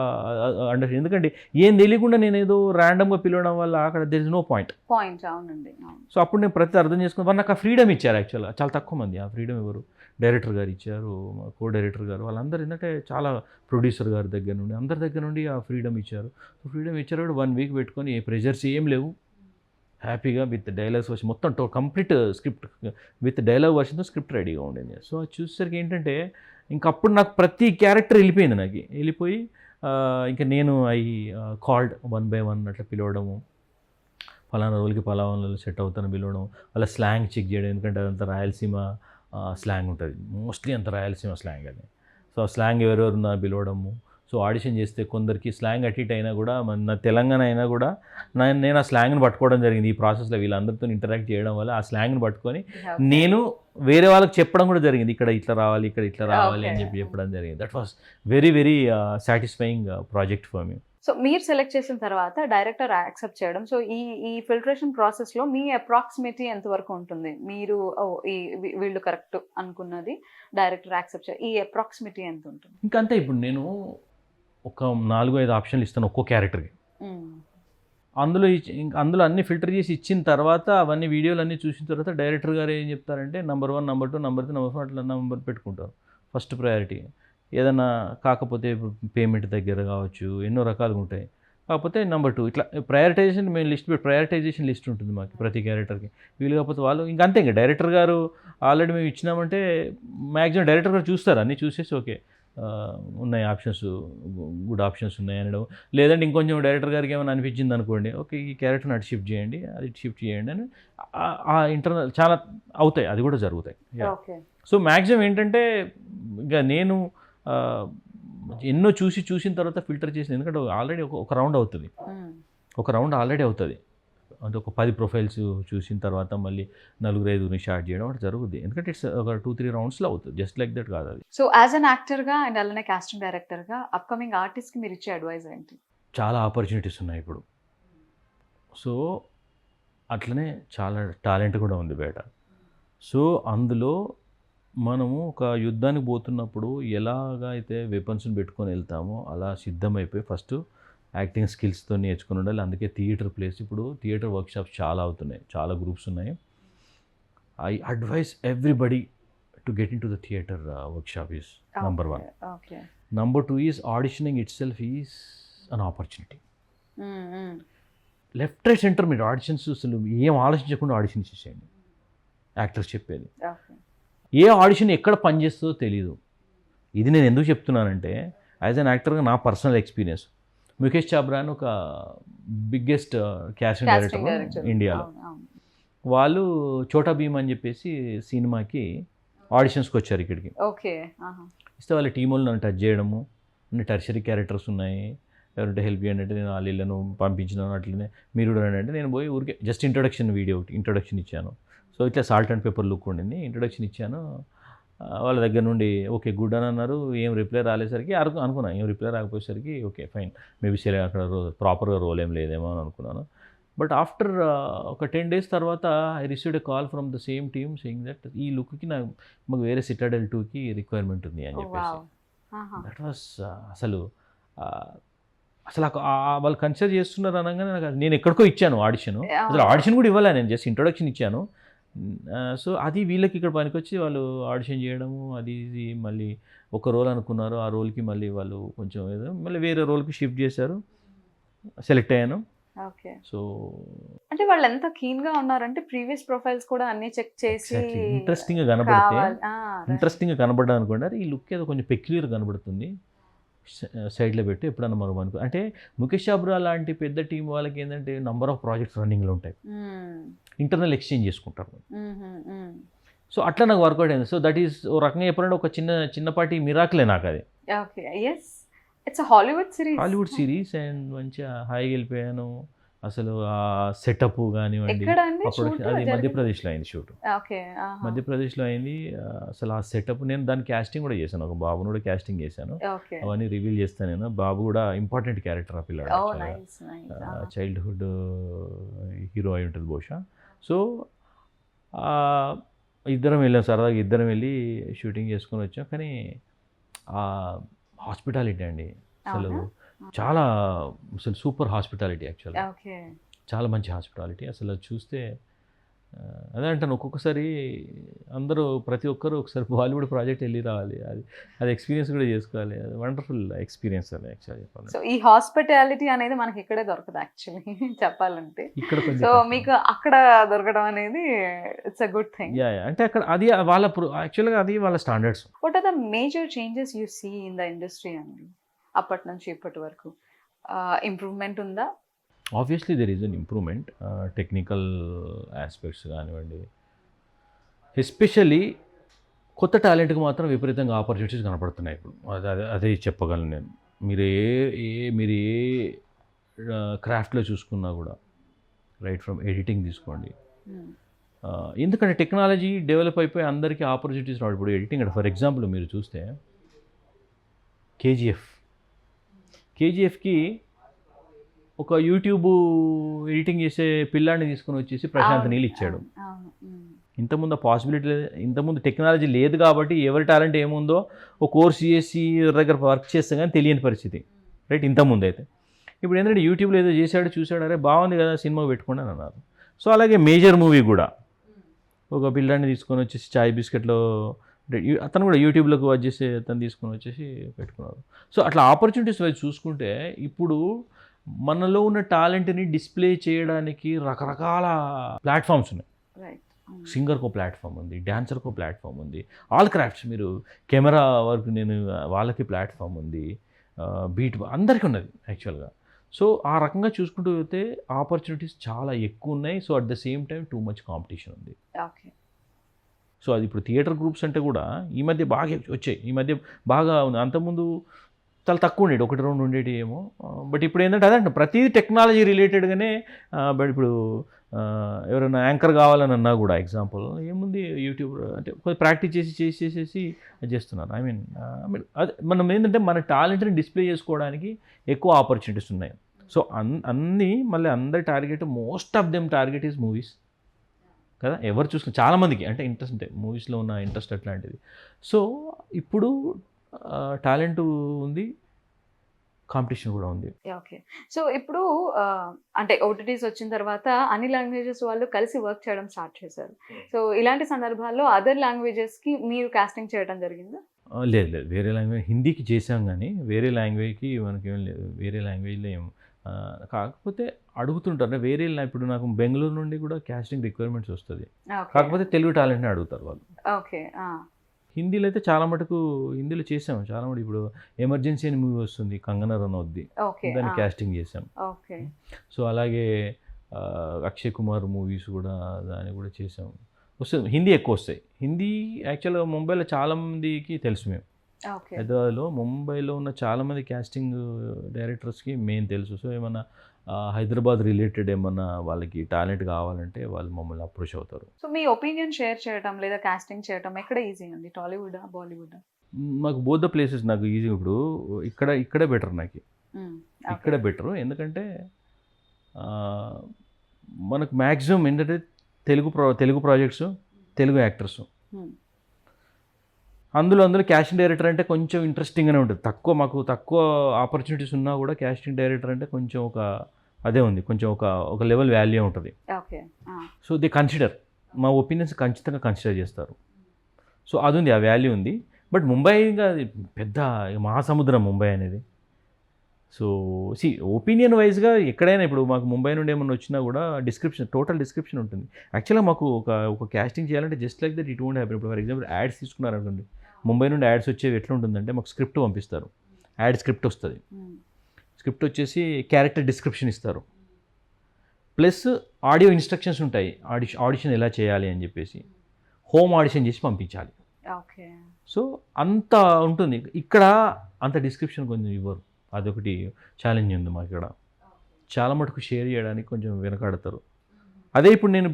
ఎందుకంటే ఏం తెలియకుండా నేను ఏదో ర్యాండమ్గా పిలవడం వల్ల అక్కడ దెర్ ఇస్ నో పాయింట్. అవునండి. సో అప్పుడు నేను ప్రతి అర్థం చేసుకుని వాళ్ళు నాకు ఆ ఫ్రీడమ్ ఇచ్చారు. యాక్చువల్గా చాలా తక్కువ మంది ఆ ఫ్రీడమ్ ఎవరు, డైరెక్టర్ గారు ఇచ్చారు, కో డైరెక్టర్ గారు, వాళ్ళందరూ ఏంటంటే చాలా ప్రొడ్యూసర్ గారి దగ్గర నుండి అందరి దగ్గర నుండి ఆ ఫ్రీడమ్ ఇచ్చారు. ఫ్రీడమ్ ఇచ్చారు. 1 వీక్ పెట్టుకొని ఏ ప్రెజర్స్ ఏం లేవు, హ్యాపీగా విత్ డైలాగ్స్ వచ్చి మొత్తం కంప్లీట్ స్క్రిప్ట్ విత్ డైలాగ్ వర్షన్తో స్క్రిప్ట్ రెడీగా ఉండేది. సో అది చూసేసరికి ఏంటంటే ఇంకప్పుడు నాకు ప్రతి క్యారెక్టర్ వెళ్ళిపోయింది, నాకు వెళ్ళిపోయి ఇంకా నేను కాల్డ్ 1 by 1 అట్లా పిలవడము, ఫలానా రోజులకి ఫలానా సెట్ అవుతాను పిలవడం, వాళ్ళ స్లాంగ్ చెక్ చేయడం, ఎందుకంటే అదంతా రాయలసీమ స్లాంగ్ ఉంటుంది, మోస్ట్లీ అంత రాయలసీమ స్లాంగ్ అది. సో ఆ స్లాంగ్ ఎవరెవరు నా పిలవడము. సో ఆడిషన్ చేస్తే కొందరికి స్లాంగ్ అటు ఇటు అయినా కూడా, మన తెలంగాణ అయినా కూడా నేను ఆ స్లాంగ్ని పట్టుకోవడం జరిగింది. ఈ ప్రాసెస్లో వీళ్ళందరితో ఇంటరాక్ట్ చేయడం వల్ల ఆ స్లాంగ్ని పట్టుకొని నేను వేరే వాళ్ళకి చెప్పడం కూడా జరిగింది, ఇక్కడ ఇట్లా రావాలి, ఇక్కడ ఇట్లా రావాలి అని చెప్పడం జరిగింది. That was very very satisfying project for me. So మీరు సెలెక్ట్ చేసిన తర్వాత డైరెక్టర్ యాక్సెప్ట్ చేయడం, సో ఈ ఫిల్టరేషన్ ప్రాసెస్లో మీ అప్రాక్సిమేట్లీ ఎంతవరకు ఉంటుంది? మీరు వీళ్ళు కరెక్ట్ అనుకున్నది డైరెక్టర్ యాక్సెప్ట్ ఈ అప్రాక్సిమేట్లీ ఎంత ఉంటుంది? ఇంకంతే, ఇప్పుడు నేను ఒక 4-5 ఆప్షన్లు ఇస్తాను ఒక్కో క్యారెక్టర్కి. అందులో అన్ని ఫిల్టర్ చేసి ఇచ్చిన తర్వాత అవన్నీ వీడియోలు అన్నీ చూసిన తర్వాత డైరెక్టర్ గారు ఏం చెప్తారంటే నెంబర్ 1, నెంబర్ 2, నెంబర్ 3, నెంబర్ 4 అట్లా నెంబర్ పెట్టుకుంటారు. ఫస్ట్ ప్రయారిటీ ఏదన్నా కాకపోతే పేమెంట్ దగ్గర కావచ్చు, ఎన్నో రకాలుగా ఉంటాయి. కాకపోతే నెంబర్ 2 ఇట్లా ప్రయారిటైజేషన్ మేము ప్రయారిటైజేషన్ లిస్ట్ ఉంటుంది మాకు ప్రతి క్యారెక్టర్కి. వీళ్ళు కాకపోతే వాళ్ళు ఇంకంతే, ఇంకా డైరెక్టర్ గారు ఆల్రెడీ మేము ఇచ్చినామంటే మ్యాక్సిమం డైరెక్టర్ గారు చూస్తారు, అన్నీ చూసేసి ఓకే ఉన్నాయి ఆప్షన్స్, గుడ్ ఆప్షన్స్ ఉన్నాయి అనడం. లేదంటే ఇంకొంచెం డైరెక్టర్ గారికి ఏమైనా అనిపించింది అనుకోండి, ఓకే ఈ క్యారెక్టర్ని అటు షిఫ్ట్ చేయండి, అది షిఫ్ట్ చేయండి అని ఆ ఇంటర్నల్ చాలా అవుతాయి, అది కూడా జరుగుతాయి. సో మ్యాక్సిమం ఏంటంటే ఇంకా నేను ఎన్నో చూసిన తర్వాత ఫిల్టర్ చేసిన, ఎందుకంటే ఆల్రెడీ ఒక రౌండ్ అవుతుంది, ఆల్రెడీ అవుతుంది. అంటే ఒక 10 ప్రొఫైల్స్ చూసిన తర్వాత మళ్ళీ 4-5 స్టార్ట్ చేయడం అట్లా జరుగుతుంది. ఎందుకంటే ఇట్స్ ఒక 2-3 రౌండ్స్లో అవుతుంది, జస్ట్ లైక్ దట్ కాదు అది. సో యాజ్ అన్ యాక్టర్గా అండ్ అలానే కాస్టింగ్ డైరెక్టర్గా అప్కమింగ్ ఆర్టిస్ట్కి మీరు ఇచ్చే అడ్వైజ్ ఏంటి? చాలా ఆపర్చునిటీస్ ఉన్నాయి ఇప్పుడు. సో అట్లనే చాలా టాలెంట్ కూడా ఉంది బయట. సో అందులో మనము ఒక యుద్ధానికి పోతున్నప్పుడు ఎలాగైతే వెపన్స్ని పెట్టుకొని వెళ్తామో అలా సిద్ధమైపోయి ఫస్ట్ యాక్టింగ్ స్కిల్స్తో నేర్చుకుని ఉండాలి. అందుకే థియేటర్ ప్లేస్, ఇప్పుడు థియేటర్ వర్క్షాప్స్ చాలా అవుతున్నాయి, చాలా గ్రూప్స్ ఉన్నాయి. I advise everybody to get in to the theatre workshop is number 1. Number 2 is auditioning it self is an opportunity. Left right centre మీరు ఆడిషన్స్ అసలు ఏం ఆలోచించకుండా ఆడిషన్ చేసేయండి. యాక్టర్స్ చెప్పేది, ఏ ఆడిషన్ ఎక్కడ పనిచేస్తుందో తెలియదు. ఇది నేను ఎందుకు చెప్తున్నానంటే యాజ్ అన్ యాక్టర్గా నా పర్సనల్ ఎక్స్పీరియన్స్. ముఖేష్ చాబ్రా అని ఒక బిగ్గెస్ట్ క్యాస్టింగ్ డైరెక్టర్ ఇండియాలో, వాళ్ళు చోటా భీమ్ అని చెప్పేసి సినిమాకి ఆడిషన్స్కి వచ్చారు ఇక్కడికి. ఇస్తే వాళ్ళ టీం వాళ్ళు నన్ను టచ్ చేయడము, అన్ని టెర్షరీ క్యారెక్టర్స్ ఉన్నాయి, ఎవరంటే హెల్ప్ చేయండి అంటే నేను వాళ్ళ ఇళ్ళను పంపించినాను. అట్లనే మీరు కూడా అంటే నేను పోయి ఊరికే జస్ట్ ఇంట్రొడక్షన్ ఇచ్చాను. సో ఇట్లా సాల్ట్ అండ్ పేపర్ లుక్ ఉండింది, ఇంట్రొడక్షన్ ఇచ్చాను. వాళ్ళ దగ్గర నుండి ఓకే గుడ్ అని అన్నారు. ఏం రిప్లై రాలేసరికి అనుకున్నాను, ఏం రిప్లై రాకపోయేసరికి ఓకే ఫైన్, మేబీ సరే అక్కడ ప్రాపర్గా రోల్ ఏం లేదేమో అని అనుకున్నాను. బట్ ఆఫ్టర్ ఒక 10 days తర్వాత I received a call from the same team saying that ఈ లుక్కి మాకు వేరే సిటాడెల్ 2కి రిక్వైర్మెంట్ ఉంది అని చెప్పేసి. దట్ వాస్ అసలు వాళ్ళు కన్సిడర్ చేస్తున్నారు అనగానే నేను ఎక్కడికో ఇచ్చాను ఆడిషన్. అసలు ఆడిషన్ కూడా ఇవ్వలే, నేను జస్ట్ ఇంట్రొడక్షన్ ఇచ్చాను. సో అది వీళ్ళకి ఇక్కడ పనికొచ్చి వాళ్ళు ఆడిషన్ చేయడము అది ఇది మళ్ళీ ఒక రోల్ అనుకున్నారు, ఆ రోల్కి మళ్ళీ వాళ్ళు కొంచెం ఏదో మళ్ళీ వేరే రోల్కి షిఫ్ట్ చేశారు, సెలెక్ట్ అయ్యాను. ఓకే. సో అంటే వాళ్ళు ఎంత keen గా ఉన్నారంటే ప్రీవియస్ ప్రొఫైల్స్ కూడా అన్ని చెక్ చేసి ఇంట్రెస్టింగ్గా కనబడితే కావాలి. ఇంట్రెస్టింగ్గా కనబడ్డా అనుకోండి, అరే ఈ లుక్ ఏదో కొంచెం పెక్యులర్ కనబడుతుంది, సైడ్లో పెట్టి ఎప్పుడన్నా మనం అనుకో అంటే ముఖేష్ అబ్రా లాంటి పెద్ద టీం వాళ్ళకి ఏంటంటే నంబర్ ఆఫ్ ప్రాజెక్ట్స్ రన్నింగ్లో ఉంటాయి, ఇంటర్నల్ ఎక్స్చేంజ్ చేసుకుంటారు. సో అట్లా నాకు వర్కౌట్ అయింది. సో దట్ ఈస్ ఓ రకంగా చెప్పాలంటే ఒక చిన్నపాటి మిరాకిలే నాకు అది. Okay. Yes, it's Hollywood series. Hollywood series and మంచిగా హాయిగా వెళ్ళిపోయాను. అసలు ఆ సెటప్ కానివ్వండి, ఎక్కడ అండి అప్పుడు shoot అది జరిగింది? మధ్యప్రదేశ్లో అయింది షూట్. ఓకే. మధ్యప్రదేశ్లో అయింది. అసలు ఆ సెటప్ నేను దాని క్యాస్టింగ్ కూడా చేశాను, ఒక బాబును కూడా క్యాస్టింగ్ చేశాను. ఓకే. అవన్నీ రివీల్ చేస్తాను నేను. బాబు కూడా ఇంపార్టెంట్ క్యారెక్టర్ ఆ పిల్లడు, ఓ నైస్ నైస్. చైల్డ్హుడ్ హీరో అయి ఉంటుంది బహుశా. సో ఇద్దరం వెళ్ళాం, సరదాగా ఇద్దరం వెళ్ళి షూటింగ్ చేసుకొని వచ్చాం. కానీ ఆ హాస్పిటాలిటీ అండి అసలు చాలా, అసలు సూపర్ హాస్పిటాలిటీ యాక్చువల్గా, ఓకే. చాలా మంచి హాస్పిటాలిటీ. అసలు అది చూస్తే అదే అంటాను, ఒక్కొక్కసారి అందరూ ప్రతి ఒక్కరు ఒకసారి బాలీవుడ్ ప్రాజెక్ట్ వెళ్ళి రావాలి, అది ఎక్స్పీరియన్స్ కూడా చేసుకోవాలి. అది వండర్ఫుల్ ఎక్స్పీరియన్స్ అది యాక్చువల్గా చెప్పాలి. సో ఈ హాస్పిటాలిటీ అనేది మనకి ఇక్కడే దొరకదు యాక్చువల్లీ చెప్పాలంటే. ఇక్కడ సో కొంచెం మీకు అక్కడ దొరకడం అనేది it's a good thing. Yeah అంటే అక్కడ అది వాళ్ళ యాక్చువల్గా అది వాళ్ళ standards. What are the major changes you see in the industry అండి అప్పటి నుంచి ఇప్పటి వరకు? ఇంప్రూవ్మెంట్ ఉందా? Obviously there is an improvement, technical aspects కానివ్వండి, ఎస్పెషల్లీ కొత్త టాలెంట్కి మాత్రం విపరీతంగా ఆపర్చునిటీస్ కనపడుతున్నాయి ఇప్పుడు. అదే చెప్పగలను నేను. మీరు ఏ క్రాఫ్ట్లో చూసుకున్నా కూడా, రైట్ ఫ్రమ్ ఎడిటింగ్ తీసుకోండి, ఎందుకంటే టెక్నాలజీ డెవలప్ అయిపోయి అందరికీ ఆపర్చునిటీస్ రావడం. ఇప్పుడు ఎడిటింగ్ అంటే ఫర్ ఎగ్జాంపుల్ మీరు చూస్తే కేజీఎఫ్కి ఒక యూట్యూబ్ ఎడిటింగ్ చేసే పిల్లాడిని తీసుకొని వచ్చేసి ప్రశాంత్ నీల్ ఇచ్చాడు. ఇంతకుముందు పాసిబిలిటీ లేదు, ఇంతకుముందు టెక్నాలజీ లేదు కాబట్టి ఎవరి టాలెంట్ ఏముందో ఒక కోర్స్ చేసి ఎవరి దగ్గర వర్క్ చేస్తే కానీ తెలియని పరిస్థితి, రైట్? ఇంతకుముందు అయితే. ఇప్పుడు ఏంటంటే యూట్యూబ్లో ఏదో చేశాడు, చూశాడు, అరే బాగుంది కదా సినిమా పెట్టుకోండి అని అన్నారు. సో అలాగే మేజర్ మూవీ కూడా ఒక పిల్లాడిని తీసుకొని వచ్చేసి చాయ్ బిస్కెట్లో అతను కూడా యూట్యూబ్లోకి వచ్చేసి అతను తీసుకొని వచ్చేసి పెట్టుకున్నారు. సో అట్లా ఆపర్చునిటీస్ వైపు చూసుకుంటే ఇప్పుడు మనలో ఉన్న టాలెంట్ని డిస్ప్లే చేయడానికి రకరకాల ప్లాట్ఫామ్స్ ఉన్నాయి. సింగర్కో ప్లాట్ఫామ్ ఉంది, డ్యాన్సర్కో ప్లాట్ఫామ్ ఉంది, ఆల్ క్రాఫ్ట్స్, మీరు కెమెరా వర్క్ నేను వాళ్ళకి ప్లాట్ఫామ్ ఉంది, బీట్ అందరికీ ఉన్నది యాక్చువల్గా. సో ఆ రకంగా చూసుకుంటూ పోతే ఆపర్చునిటీస్ చాలా ఎక్కువ ఉన్నాయి. So at the same time too much competition ఉంది. ఓకే. సో అది ఇప్పుడు థియేటర్ గ్రూప్స్ అంటే కూడా ఈ మధ్య బాగా వచ్చాయి, ఈ మధ్య బాగా ఉంది. అంతకుముందు చాలా తక్కువ ఉండేది, 1-2 ఉండేవి ఏమో. బట్ ఇప్పుడు ఏంటంటే అదే ప్రతిదీ టెక్నాలజీ రిలేటెడ్గానే. బట్ ఇప్పుడు ఎవరైనా యాంకర్ కావాలని అన్నా కూడా ఎగ్జాంపుల్ ఏముంది, యూట్యూబ్ అంటే కొంచెం ప్రాక్టీస్ చేసేసి చేస్తున్నారు. ఐ మీన్ అది మనం ఏంటంటే మన టాలెంట్ని డిస్ప్లే చేసుకోవడానికి ఎక్కువ ఆపర్చునిటీస్ ఉన్నాయి. సో అన్నీ మళ్ళీ అందరి target, most of them target is movies కదా. ఎవరు చూసుకుని చాలామందికి అంటే ఇంట్రెస్ట్ ఉంటాయి, మూవీస్లో ఉన్న ఇంట్రెస్ట్ అట్లాంటిది. సో ఇప్పుడు టాలెంట్ ఉంది, కాంపిటీషన్ కూడా ఉంది. ఓకే. సో ఇప్పుడు అంటే ఓటీటీస్ వచ్చిన తర్వాత అన్ని లాంగ్వేజెస్ వాళ్ళు కలిసి వర్క్ చేయడం స్టార్ట్ చేశారు. సో ఇలాంటి సందర్భాల్లో అదర్ లాంగ్వేజెస్కి మీరు కాస్టింగ్ చేయడం జరిగిందా? లేదు, వేరే లాంగ్వేజ్ హిందీకి చేసాం కానీ వేరే లాంగ్వేజ్కి మనకేం లేదు. వేరే లాంగ్వేజ్లో ఏం కాకపోతే అడుగుతుంటారు వేరే. ఇప్పుడు నాకు బెంగళూరు నుండి కూడా కాస్టింగ్ రిక్వైర్మెంట్స్ వస్తుంది, కాకపోతే తెలుగు టాలెంట్ని అడుగుతారు వాళ్ళు. ఓకే. హిందీలో అయితే చాలా మటుకు హిందీలో చేసాము చాలా మటుకు. ఇప్పుడు ఎమర్జెన్సీ అని మూవీ వస్తుంది, కంగనా రనౌత్ది, దాన్ని కాస్టింగ్ చేసాం. ఓకే. సో అలాగే అక్షయ్ కుమార్ మూవీస్ కూడా దాన్ని కూడా చేసాం. వస్తుంది, హిందీ ఎక్కువ వస్తాయి. హిందీ యాక్చువల్గా ముంబైలో చాలామందికి తెలుసు. మేము హైదరాబాద్లో ముంబైలో ఉన్న చాలామంది కాస్టింగ్ డైరెక్టర్స్కి మెయిన్ తెలుసు. సో ఏమన్నా హైదరాబాద్ రిలేటెడ్ ఏమన్నా వాళ్ళకి టాలెంట్ కావాలంటే వాళ్ళు మమ్మల్ని అప్రోచ్ అవుతారు. సో మీ ఒపీనియన్ షేర్ చేయడం లేదా కాస్టింగ్ చేయడం ఎక్కడ ఈజీ అండి, టాలీవుడ్ బాలీవుడ్? నాకు బోత్ ద ప్లేసెస్ నాకు ఈజీ. ఇప్పుడు ఇక్కడే బెటర్, నాకు ఇక్కడే బెటరు. ఎందుకంటే మనకు మ్యాక్సిమం ఏంటంటే తెలుగు ప్రాజెక్ట్స్, తెలుగు యాక్టర్స్. అందులో కాస్టింగ్ డైరెక్టర్ అంటే కొంచెం ఇంట్రెస్టింగ్గానే ఉంటుంది. మాకు తక్కువ ఆపర్చునిటీస్ ఉన్నా కూడా కాస్టింగ్ డైరెక్టర్ అంటే కొంచెం అదే ఉంది, కొంచెం ఒక లెవెల్ వాల్యూ ఉంటుంది. ఓకే. సో దే కన్సిడర్ మా ఒపీనియన్స్ ఖచ్చితంగా కన్సిడర్ చేస్తారు. సో అది ఉంది, ఆ వాల్యూ ఉంది. బట్ ముంబై ఇంకా పెద్ద మహాసముద్రం ముంబై అనేది. సో ఒపీనియన్ వైజ్గా ఎక్కడైనా ఇప్పుడు మాకు ముంబై నుండి ఏమన్నా వచ్చినా కూడా టోటల్ డిస్క్రిప్షన్ ఉంటుంది. యాక్చువల్గా మాకు ఒక క్యాస్టింగ్ చేయాలంటే just like that it won't happen. ఇప్పుడు ఫర్ ఎగ్జాంపుల్ యాడ్స్ తీసుకున్నారనుకోండి, ముంబై నుండి యాడ్స్ వచ్చేవి ఎట్లా ఉంటుందంటే మాకు స్క్రిప్ట్ పంపిస్తారు, యాడ్ స్క్రిప్ట్ వస్తుంది. స్క్రిప్ట్ వచ్చేసి క్యారెక్టర్ డిస్క్రిప్షన్ ఇస్తారు, ప్లస్ ఆడియో ఇన్స్ట్రక్షన్స్ ఉంటాయి, ఆడిషన్ ఎలా చేయాలి అని చెప్పేసి హోమ్ ఆడిషన్ చేసి పంపించాలి. ఓకే. సో అంత ఉంటుంది. ఇక్కడ అంత డిస్క్రిప్షన్ కొంచెం ఇవ్వరు, అదొకటి ఛాలెంజ్ ఉంది మాకు ఇక్కడ. చాలా మటుకు షేర్ చేయడానికి కొంచెం వెనకాడతారు. అదే ఇప్పుడు నేను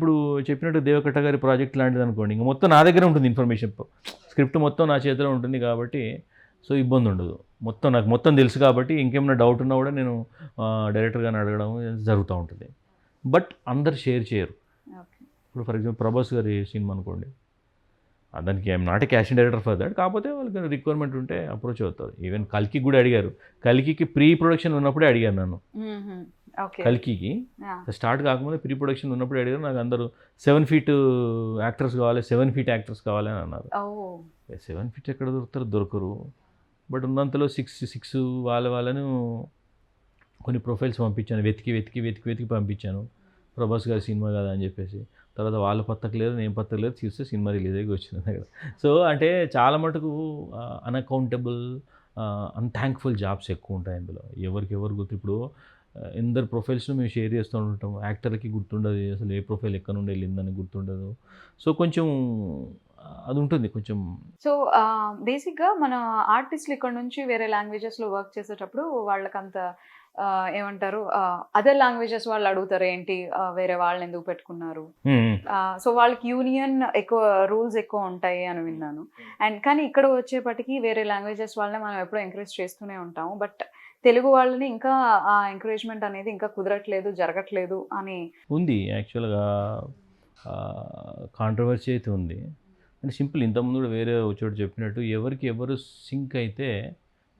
చెప్పినట్టు దేవకట్ట గారి ప్రాజెక్ట్ లాంటిది అనుకోండి, ఇంకా మొత్తం నా దగ్గర ఉంటుంది ఇన్ఫర్మేషన్, స్క్రిప్ట్ మొత్తం నా చేతిలో ఉంటుంది కాబట్టి సో ఇబ్బంది ఉండదు. నాకు మొత్తం తెలుసు కాబట్టి ఇంకేమైనా డౌట్ ఉన్నా కూడా నేను డైరెక్టర్ గారిని అడగడం జరుగుతూ ఉంటుంది. బట్ అందరు షేర్ చేయరు. ఇప్పుడు ఫర్ ఎగ్జాంపుల్ ప్రభాస్ గారి సినిమా అనుకోండి, దానికి I'm not a casting director for that, కాకపోతే వాళ్ళకి రిక్వైర్మెంట్ ఉంటే అప్రోచ్ అవుతారు. ఈవెన్ కల్కి కూడా అడిగారు, కల్కికి ప్రీ ప్రొడక్షన్ ఉన్నప్పుడే అడిగారు నన్ను. కల్కికి స్టార్ట్ కాకముందే ప్రీ ప్రొడక్షన్ ఉన్నప్పుడే అడిగారు, నాకు అందరూ 7 feet యాక్టర్స్ కావాలి, 7 feet యాక్టర్స్ కావాలి అని అన్నారు. 7 feet ఎక్కడ దొరుకుతారు, దొరకరు. బట్ ఉన్నంతలో 6 వాళ్ళను కొన్ని ప్రొఫైల్స్ పంపించాను, వెతికి పంపించాను. ప్రభాస్ గారి సినిమా కదా అని చెప్పేసి, తర్వాత వాళ్ళు పత్తకలేదు, నేను పత్తకలేదు, చూస్తే సినిమా రిలీజ్ అయ్యి వచ్చింది దగ్గర. సో అంటే చాలా మటుకు అన్అకౌంటబుల్, అన్థ్యాంక్ఫుల్ జాబ్స్ ఎక్కువ ఉంటాయి ఇందులో. ఎవరు గుర్తు, ఇప్పుడు ఎందరు ప్రొఫైల్స్ను మేము షేర్ చేస్తూ ఉంటాం, యాక్టర్కి గుర్తుండదు అసలు ఏ ప్రొఫైల్ ఎక్కడ నుండి వెళ్ళిందని గుర్తుండదు. సో కొంచెం అది ఉంటుంది కొంచెం. సో బేసిక్గా మన ఆర్టిస్టులు ఇక్కడ నుంచి వేరే లాంగ్వేజెస్లో వర్క్ చేసేటప్పుడు వాళ్ళకంత ఏమంటారు, అదర్ లాంగ్వేజెస్ వాళ్ళు అడుగుతారు ఏంటి వేరే వాళ్ళని ఎందుకు పెట్టుకున్నారు. సో వాళ్ళకి యూనియన్ ఎక్కువ రూల్స్ ఎక్కువ ఉంటాయి అని విన్నాను. అండ్ కానీ ఇక్కడ వచ్చేపటికి వేరే లాంగ్వేజెస్ వాళ్ళని మనం ఎప్పుడూ ఎంకరేజ్ చేస్తూనే ఉంటాము. బట్ తెలుగు వాళ్ళని ఇంకా ఆ ఎంకరేజ్మెంట్ అనేది ఇంకా కుదరట్లేదు, జరగట్లేదు అని ఉంది. యాక్చువల్గా కాంట్రవర్సీ అయితే ఉంది. అంటే సింపుల్, ఇంతకుముందు కూడా వేరే చోటు చెప్పినట్టు ఎవరు సింక్ అయితే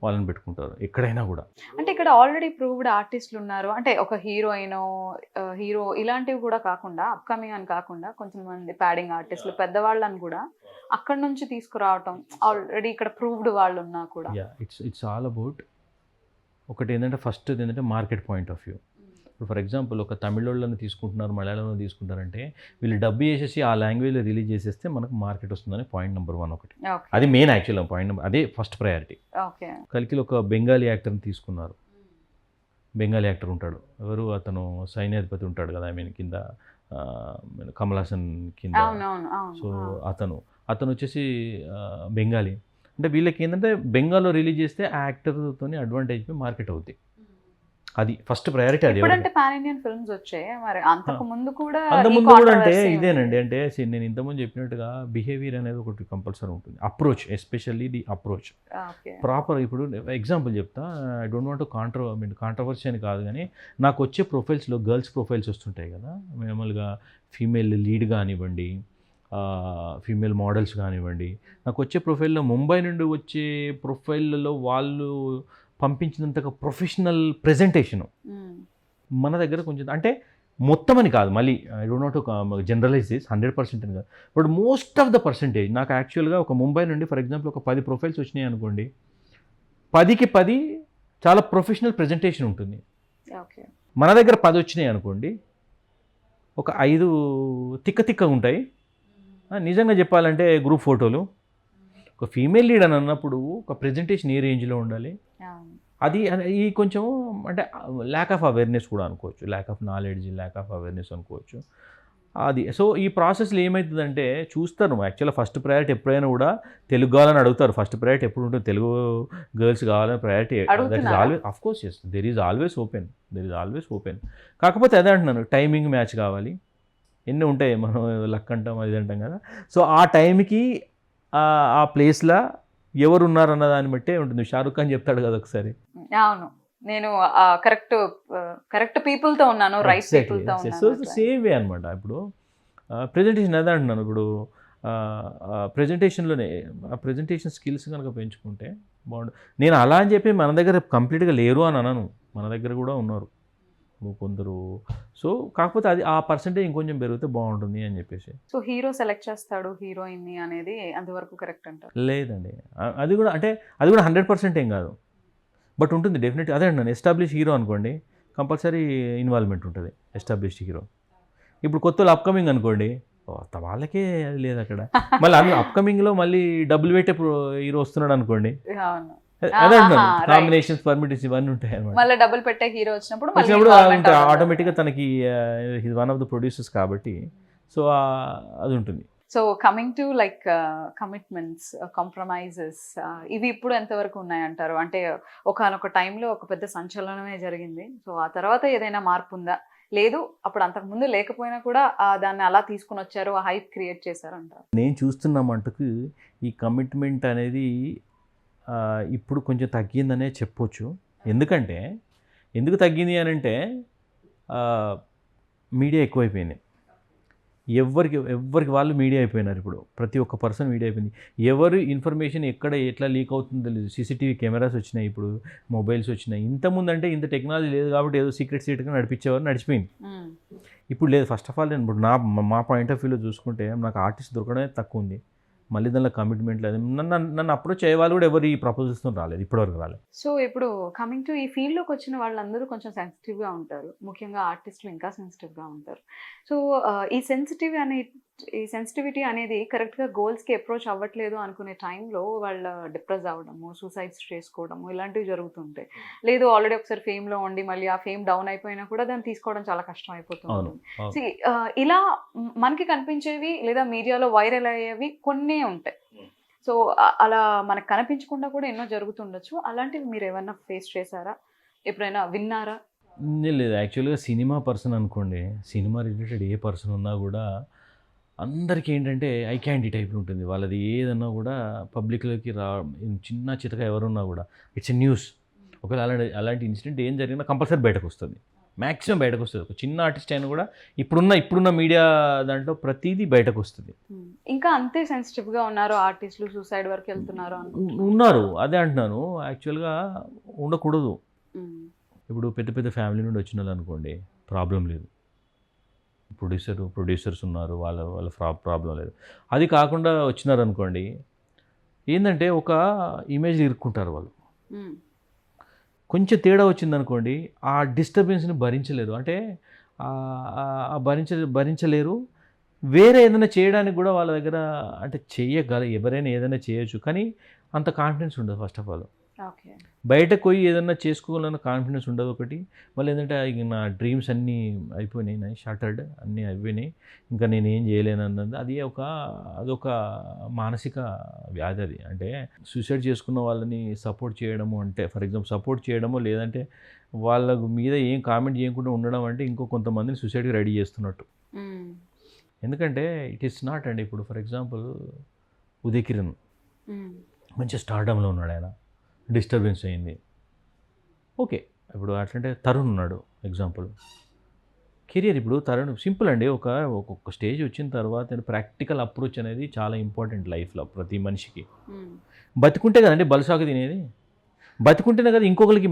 వాళ్ళని పెట్టుకుంటారు ఎక్కడైనా కూడా. అంటే ఇక్కడ ఆల్రెడీ ప్రూవ్డ్ ఆర్టిస్టులు ఉన్నారు, అంటే ఒక హీరో ఇలాంటివి కూడా కాకుండా, అప్కమింగ్ అని కాకుండా కొంతమంది ప్యాడింగ్ ఆర్టిస్టులు పెద్దవాళ్ళని కూడా అక్కడ నుంచి తీసుకురావటం, ఆల్రెడీ ఇక్కడ ప్రూవ్డ్ వాళ్ళు ఉన్నా కూడా. ఇట్స్ ఆల్ అబౌట్ ఒకటి ఏంటంటే, ఫస్ట్ ఏంటంటే మార్కెట్ పాయింట్ ఆఫ్ వ్యూ. ఇప్పుడు ఫర్ ఎగ్జాంపుల్ ఒక తమిళోళ్ళని తీసుకుంటున్నారు, మలయాళంలో తీసుకుంటారంటే వీళ్ళు డబ్బు చేసేసి ఆ లాంగ్వేజ్లో రిలీజ్ చేసేస్తే మనకు మార్కెట్ వస్తుందని పాయింట్ నెంబర్ 1 ఒకటి. అది మెయిన్ యాక్చువల్ పాయింట్ నెంబర్, అదే ఫస్ట్ ప్రయారిటీ. కలికిలో ఒక బెంగాలీ యాక్టర్ని తీసుకున్నారు. బెంగాలీ యాక్టర్ ఉంటాడు, ఎవరు అతను సైన్యాధిపతి ఉంటాడు కదా, ఐ మీన్ కింద కమల్ హాసన్ కింద. సో అతను వచ్చేసి బెంగాలీ. అంటే వీళ్ళకి ఏంటంటే బెంగాల్లో రిలీజ్ చేస్తే ఆ యాక్టర్తో అడ్వాంటేజ్ మార్కెట్ అవుతాయి. అది ఫస్ట్ ప్రయారిటీ. అది పాన్ ఇండియన్ ఫిల్మ్స్ వచ్చాయి మరి, అంతకు ముందు కూడా అంటే ఇదేనండి. అంటే నేను ఇంతకుముందు చెప్పినట్టుగా బిహేవియర్ అనేది ఒకటి కంపల్సరీ ఉంటుంది. Approach, especially the approach proper. ఇప్పుడు ఎగ్జాంపుల్ చెప్తా, ఐ డోంట్ వాంట్ కాంట్రవర్సీ అని కాదు, కానీ నాకు వచ్చే ప్రొఫైల్స్లో గర్ల్స్ ప్రొఫైల్స్ వస్తుంటాయి కదా, మామూలుగా ఫీమేల్ లీడ్ కానివ్వండి, ఫీమేల్ మోడల్స్ కానివ్వండి, నాకు వచ్చే ప్రొఫైల్లో ముంబై నుండి వచ్చే ప్రొఫైల్లో వాళ్ళు పంపించినంతగా ప్రొఫెషనల్ ప్రెజెంటేషను మన దగ్గర కొంచెం, అంటే మొత్తం అని కాదు, మళ్ళీ I don't not generalize this 100% అని కాదు, but most of the percentage నాకు యాక్చువల్గా ఒక ముంబై నుండి ఫర్ ఎగ్జాంపుల్ ఒక 10 ప్రొఫైల్స్ వచ్చినాయి అనుకోండి, 10కి 10 చాలా ప్రొఫెషనల్ ప్రెజెంటేషన్ ఉంటుంది. మన దగ్గర 10 వచ్చినాయి అనుకోండి, ఒక 5 తిక్క ఉంటాయి. నిజంగా చెప్పాలంటే గ్రూప్ ఫోటోలు, ఒక ఫీమేల్ లీడ్ అని అన్నప్పుడు ఒక ప్రెజెంటేషన్ ఏ రేంజ్లో ఉండాలి, అది ఈ కొంచెం అంటే ల్యాక్ ఆఫ్ అవేర్నెస్ కూడా అనుకోవచ్చు, lack of knowledge, lack of awareness అనుకోవచ్చు అది. సో ఈ ప్రాసెస్లో ఏమవుతుందంటే చూస్తారు, యాక్చువల్గా ఫస్ట్ ప్రయారిటీ ఎప్పుడైనా కూడా తెలుగు కావాలని అడుగుతారు. ఫస్ట్ ప్రయారిటీ ఎప్పుడు ఉంటుంది, తెలుగు గర్ల్స్ కావాలని priority. That is always, of course yes, there is always open. కాకపోతే అదే అంటున్నాను, టైమింగ్ మ్యాచ్ కావాలి. ఎన్ని ఉంటాయి, మనం లక్ అంటాం అది అంటాం కదా. సో ఆ టైంకి ఆ ప్లేస్లో ఎవరు ఉన్నారన్న దాన్ని బట్టే ఉంటుంది. షారుఖ్ ఖాన్ చెప్తాడు కదా ఒకసారి, అవును నేను కరెక్ట్ పీపుల్తో ఉన్నాను, రైట్ పీపుల్తో ఉన్నాను. సో సేమ్ వే అనమాట. ఇప్పుడు ప్రెజెంటేషన్ అదే అంటున్నాను, ఇప్పుడు ప్రెజెంటేషన్లోనే ఆ ప్రెజెంటేషన్ స్కిల్స్ కనుక పెంచుకుంటే బాగుంటుంది. నేను అలా అని చెప్పి మన దగ్గర కంప్లీట్గా లేరు అని అనను, మన దగ్గర కూడా ఉన్నారు. ఇప్పుడు కొందరు సో కాకపోతే అది ఆ పర్సంటేజ్ ఇంకొంచెం పెరిగితే బాగుంటుంది అని చెప్పేసి. సో హీరో సెలెక్ట్ చేస్తాడు హీరోయిన్ని అనేది అంతవరకు కరెక్ట్ అంటారు? లేదండి, అది కూడా అంటే అది కూడా 100% ఏం కాదు, బట్ ఉంటుంది డెఫినెట్. అదే అండి, ఎస్టాబ్లిష్ హీరో అనుకోండి కంపల్సరీ ఇన్వాల్వ్మెంట్ ఉంటుంది ఎస్టాబ్లిష్డ్ హీరో. ఇప్పుడు కొత్త అప్కమింగ్ అనుకోండి, వాళ్ళకే అది లేదు అక్కడ. మళ్ళీ అందులో అప్కమింగ్లో మళ్ళీ డబ్బులు పెట్టే హీరో వస్తున్నాడు అనుకోండి, అవును. అదే అంటున్నాను, కాంబినేషన్స్ పర్మిటేషన్ ఇవన్నీ ఉంటాయి అనమాట. మళ్ళీ డబ్బులు పెట్టే హీరో వచ్చినప్పుడు ఆటోమేటిక్గా తనకి వన్ ఆఫ్ ద ప్రొడ్యూసర్స్ కాబట్టి సో అది ఉంటుంది. So coming to like commitments, compromises, ఇవి ఇప్పుడు ఎంతవరకు ఉన్నాయంటారు? అంటే ఒకనొక టైంలో ఒక పెద్ద సంచలనమే జరిగింది, సో ఆ తర్వాత ఏదైనా మార్పు ఉందా? లేదు అప్పుడు అంతకుముందు లేకపోయినా కూడా దాన్ని అలా తీసుకుని వచ్చారు, ఆ హైప్ క్రియేట్ చేశారు అంటారు? నేను చూస్తున్న మటుకు ఈ కమిట్మెంట్ అనేది ఇప్పుడు కొంచెం తగ్గిందనే చెప్పొచ్చు. ఎందుకు తగ్గింది అని అంటే మీడియా ఎక్కువైపోయింది. ఎవరికి వాళ్ళు మీడియా అయిపోయినారు. ఇప్పుడు ప్రతి ఒక్క పర్సన్ మీడియా అయిపోయింది. ఎవరు ఇన్ఫర్మేషన్ ఎక్కడ ఎట్లా లీక్ అవుతుందో తెలియదు. సీసీటీవీ కెమెరాస్ వచ్చినాయి, ఇప్పుడు మొబైల్స్ వచ్చినాయి. ఇంతకుముందు అంటే ఇంత టెక్నాలజీ లేదు కాబట్టి ఏదో సీక్రెట్గా నడిపించేవారు, నడిచిపోయింది. ఇప్పుడు లేదు. ఫస్ట్ ఆఫ్ ఆల్ నేను ఇప్పుడు మా పాయింట్ ఆఫ్ వ్యూలో చూసుకుంటే నాకు ఆర్టిస్ట్ దొరకడమే తక్కువ ఉంది. మళ్ళీ దానిలో కమిట్మెంట్ లేదు. నన్ను అప్రోచ్ అయ్యే వాళ్ళు కూడా ఎవరు ఈ ప్రపోజల్స్తో రాలేదు, ఇప్పటివరకు రాలేదు. సో ఇప్పుడు కమింగ్ టు ఈ ఫీల్డ్లోకి వచ్చిన వాళ్ళందరూ కొంచెం సెన్సిటివ్గా ఉంటారు, ముఖ్యంగా ఆర్టిస్టులు ఇంకా సెన్సిటివ్గా ఉంటారు. సో ఈ సెన్సిటివిటీ అనేది కరెక్ట్గా గోల్స్కి అప్రోచ్ అవ్వట్లేదు అనుకునే టైంలో వాళ్ళు డిప్రెస్ అవ్వడము, సూసైడ్స్ చేసుకోవడము ఇలాంటివి జరుగుతుంటాయి. లేదు ఆల్రెడీ ఒకసారి ఫేమ్లో ఉండి మళ్ళీ ఆ ఫేమ్ డౌన్ అయిపోయినా కూడా దాన్ని తీసుకోవడం చాలా కష్టం అయిపోతుంది. ఇలా మనకి కనిపించేవి లేదా మీడియాలో వైరల్ అయ్యేవి కొన్ని ఉంటాయి. సో అలా మనకు కనిపించకుండా కూడా ఎన్నో జరుగుతుండొచ్చు. అలాంటివి మీరు ఏమన్నా ఫేస్ చేశారా, ఎప్పుడైనా విన్నారా? లేదు, యాక్చువల్గా సినిమా పర్సన్ అనుకోండి, సినిమా రిలేటెడ్ ఏ పర్సన్ ఉన్నా కూడా అందరికీ ఏంటంటే ఐ క్యాండీ టైప్లో ఉంటుంది. వాళ్ళది ఏదన్నా కూడా పబ్లిక్లోకి చిన్న చితక ఎవరున్నా కూడా ఇట్స్ ఎ న్యూస్. ఒకవేళ అలాంటి ఇన్సిడెంట్ ఏం జరిగినా కంపల్సరీ బయటకు వస్తుంది, మ్యాక్సిమం బయటకు వస్తుంది. ఒక చిన్న ఆర్టిస్ట్ అయినా కూడా ఇప్పుడున్న మీడియా దాంట్లో ప్రతిదీ బయటకు వస్తుంది. ఇంకా అంతే సెన్సిటివ్గా ఉన్నారు ఆర్టిస్టులు, సూసైడ్ వరకు వెళ్తున్నారు ఉన్నారు. అదే అంటున్నాను, యాక్చువల్గా ఉండకూడదు. ఇప్పుడు పెద్ద ఫ్యామిలీ నుండి వచ్చిన వాళ్ళు అనుకోండి, ప్రాబ్లం లేదు. ప్రొడ్యూసర్స్ ఉన్నారు, వాళ్ళ ప్రాబ్లం లేదు. అది కాకుండా వచ్చినారు అనుకోండి, ఏంటంటే ఒక ఇమేజ్ ఇరుక్కుంటారు వాళ్ళు. కొంచెం తేడా వచ్చిందనుకోండి, ఆ డిస్టర్బెన్స్ని భరించలేరు. అంటే భరించలేరు. వేరే ఏదైనా చేయడానికి కూడా వాళ్ళ దగ్గర అంటే ఎవరైనా ఏదైనా చేయొచ్చు, కానీ అంత కాన్ఫిడెన్స్ ఉండదు. ఫస్ట్ ఆఫ్ ఆల్ బయటకు పోయి ఏదన్నా చేసుకోవాలన్న కాన్ఫిడెన్స్ ఉండదు ఒకటి. మళ్ళీ ఏంటంటే నా డ్రీమ్స్ అన్నీ అయిపోయినాయి, షార్టర్డ్ అన్నీ అయిపోయినాయి, ఇంకా నేను ఏం చేయలేను అన్నది అదొక మానసిక వ్యాధి. అది అంటే సూసైడ్ చేసుకున్న వాళ్ళని సపోర్ట్ చేయడము అంటే, ఫర్ ఎగ్జాంపుల్ సపోర్ట్ చేయడము, లేదంటే వాళ్ళ మీద ఏం కామెంట్ చేయకుండా ఉండడం అంటే ఇంకో కొంతమందిని సూసైడ్కి రెడీ చేస్తున్నట్టు. ఎందుకంటే ఇట్ ఈస్ నాట్ అండి. ఇప్పుడు ఫర్ ఎగ్జాంపుల్ ఉదయ్ కిరణ్ మంచి స్టార్డమ్లో ఉన్నాడు, ఆయన డిస్టర్బెన్స్ అయింది, ఓకే. ఇప్పుడు అట్లంటే తరుణ్ ఉన్నాడు ఎగ్జాంపుల్, కెరియర్. ఇప్పుడు తరుణ్ సింపుల్ అండి, ఒక్కొక్క స్టేజ్ వచ్చిన తర్వాత ప్రాక్టికల్ అప్రోచ్ అనేది చాలా ఇంపార్టెంట్ లైఫ్లో ప్రతి మనిషికి. బతుకుంటే కదండి బలసాకు తినేది, బతుకుంటేనే కదా ఇంకొకరికి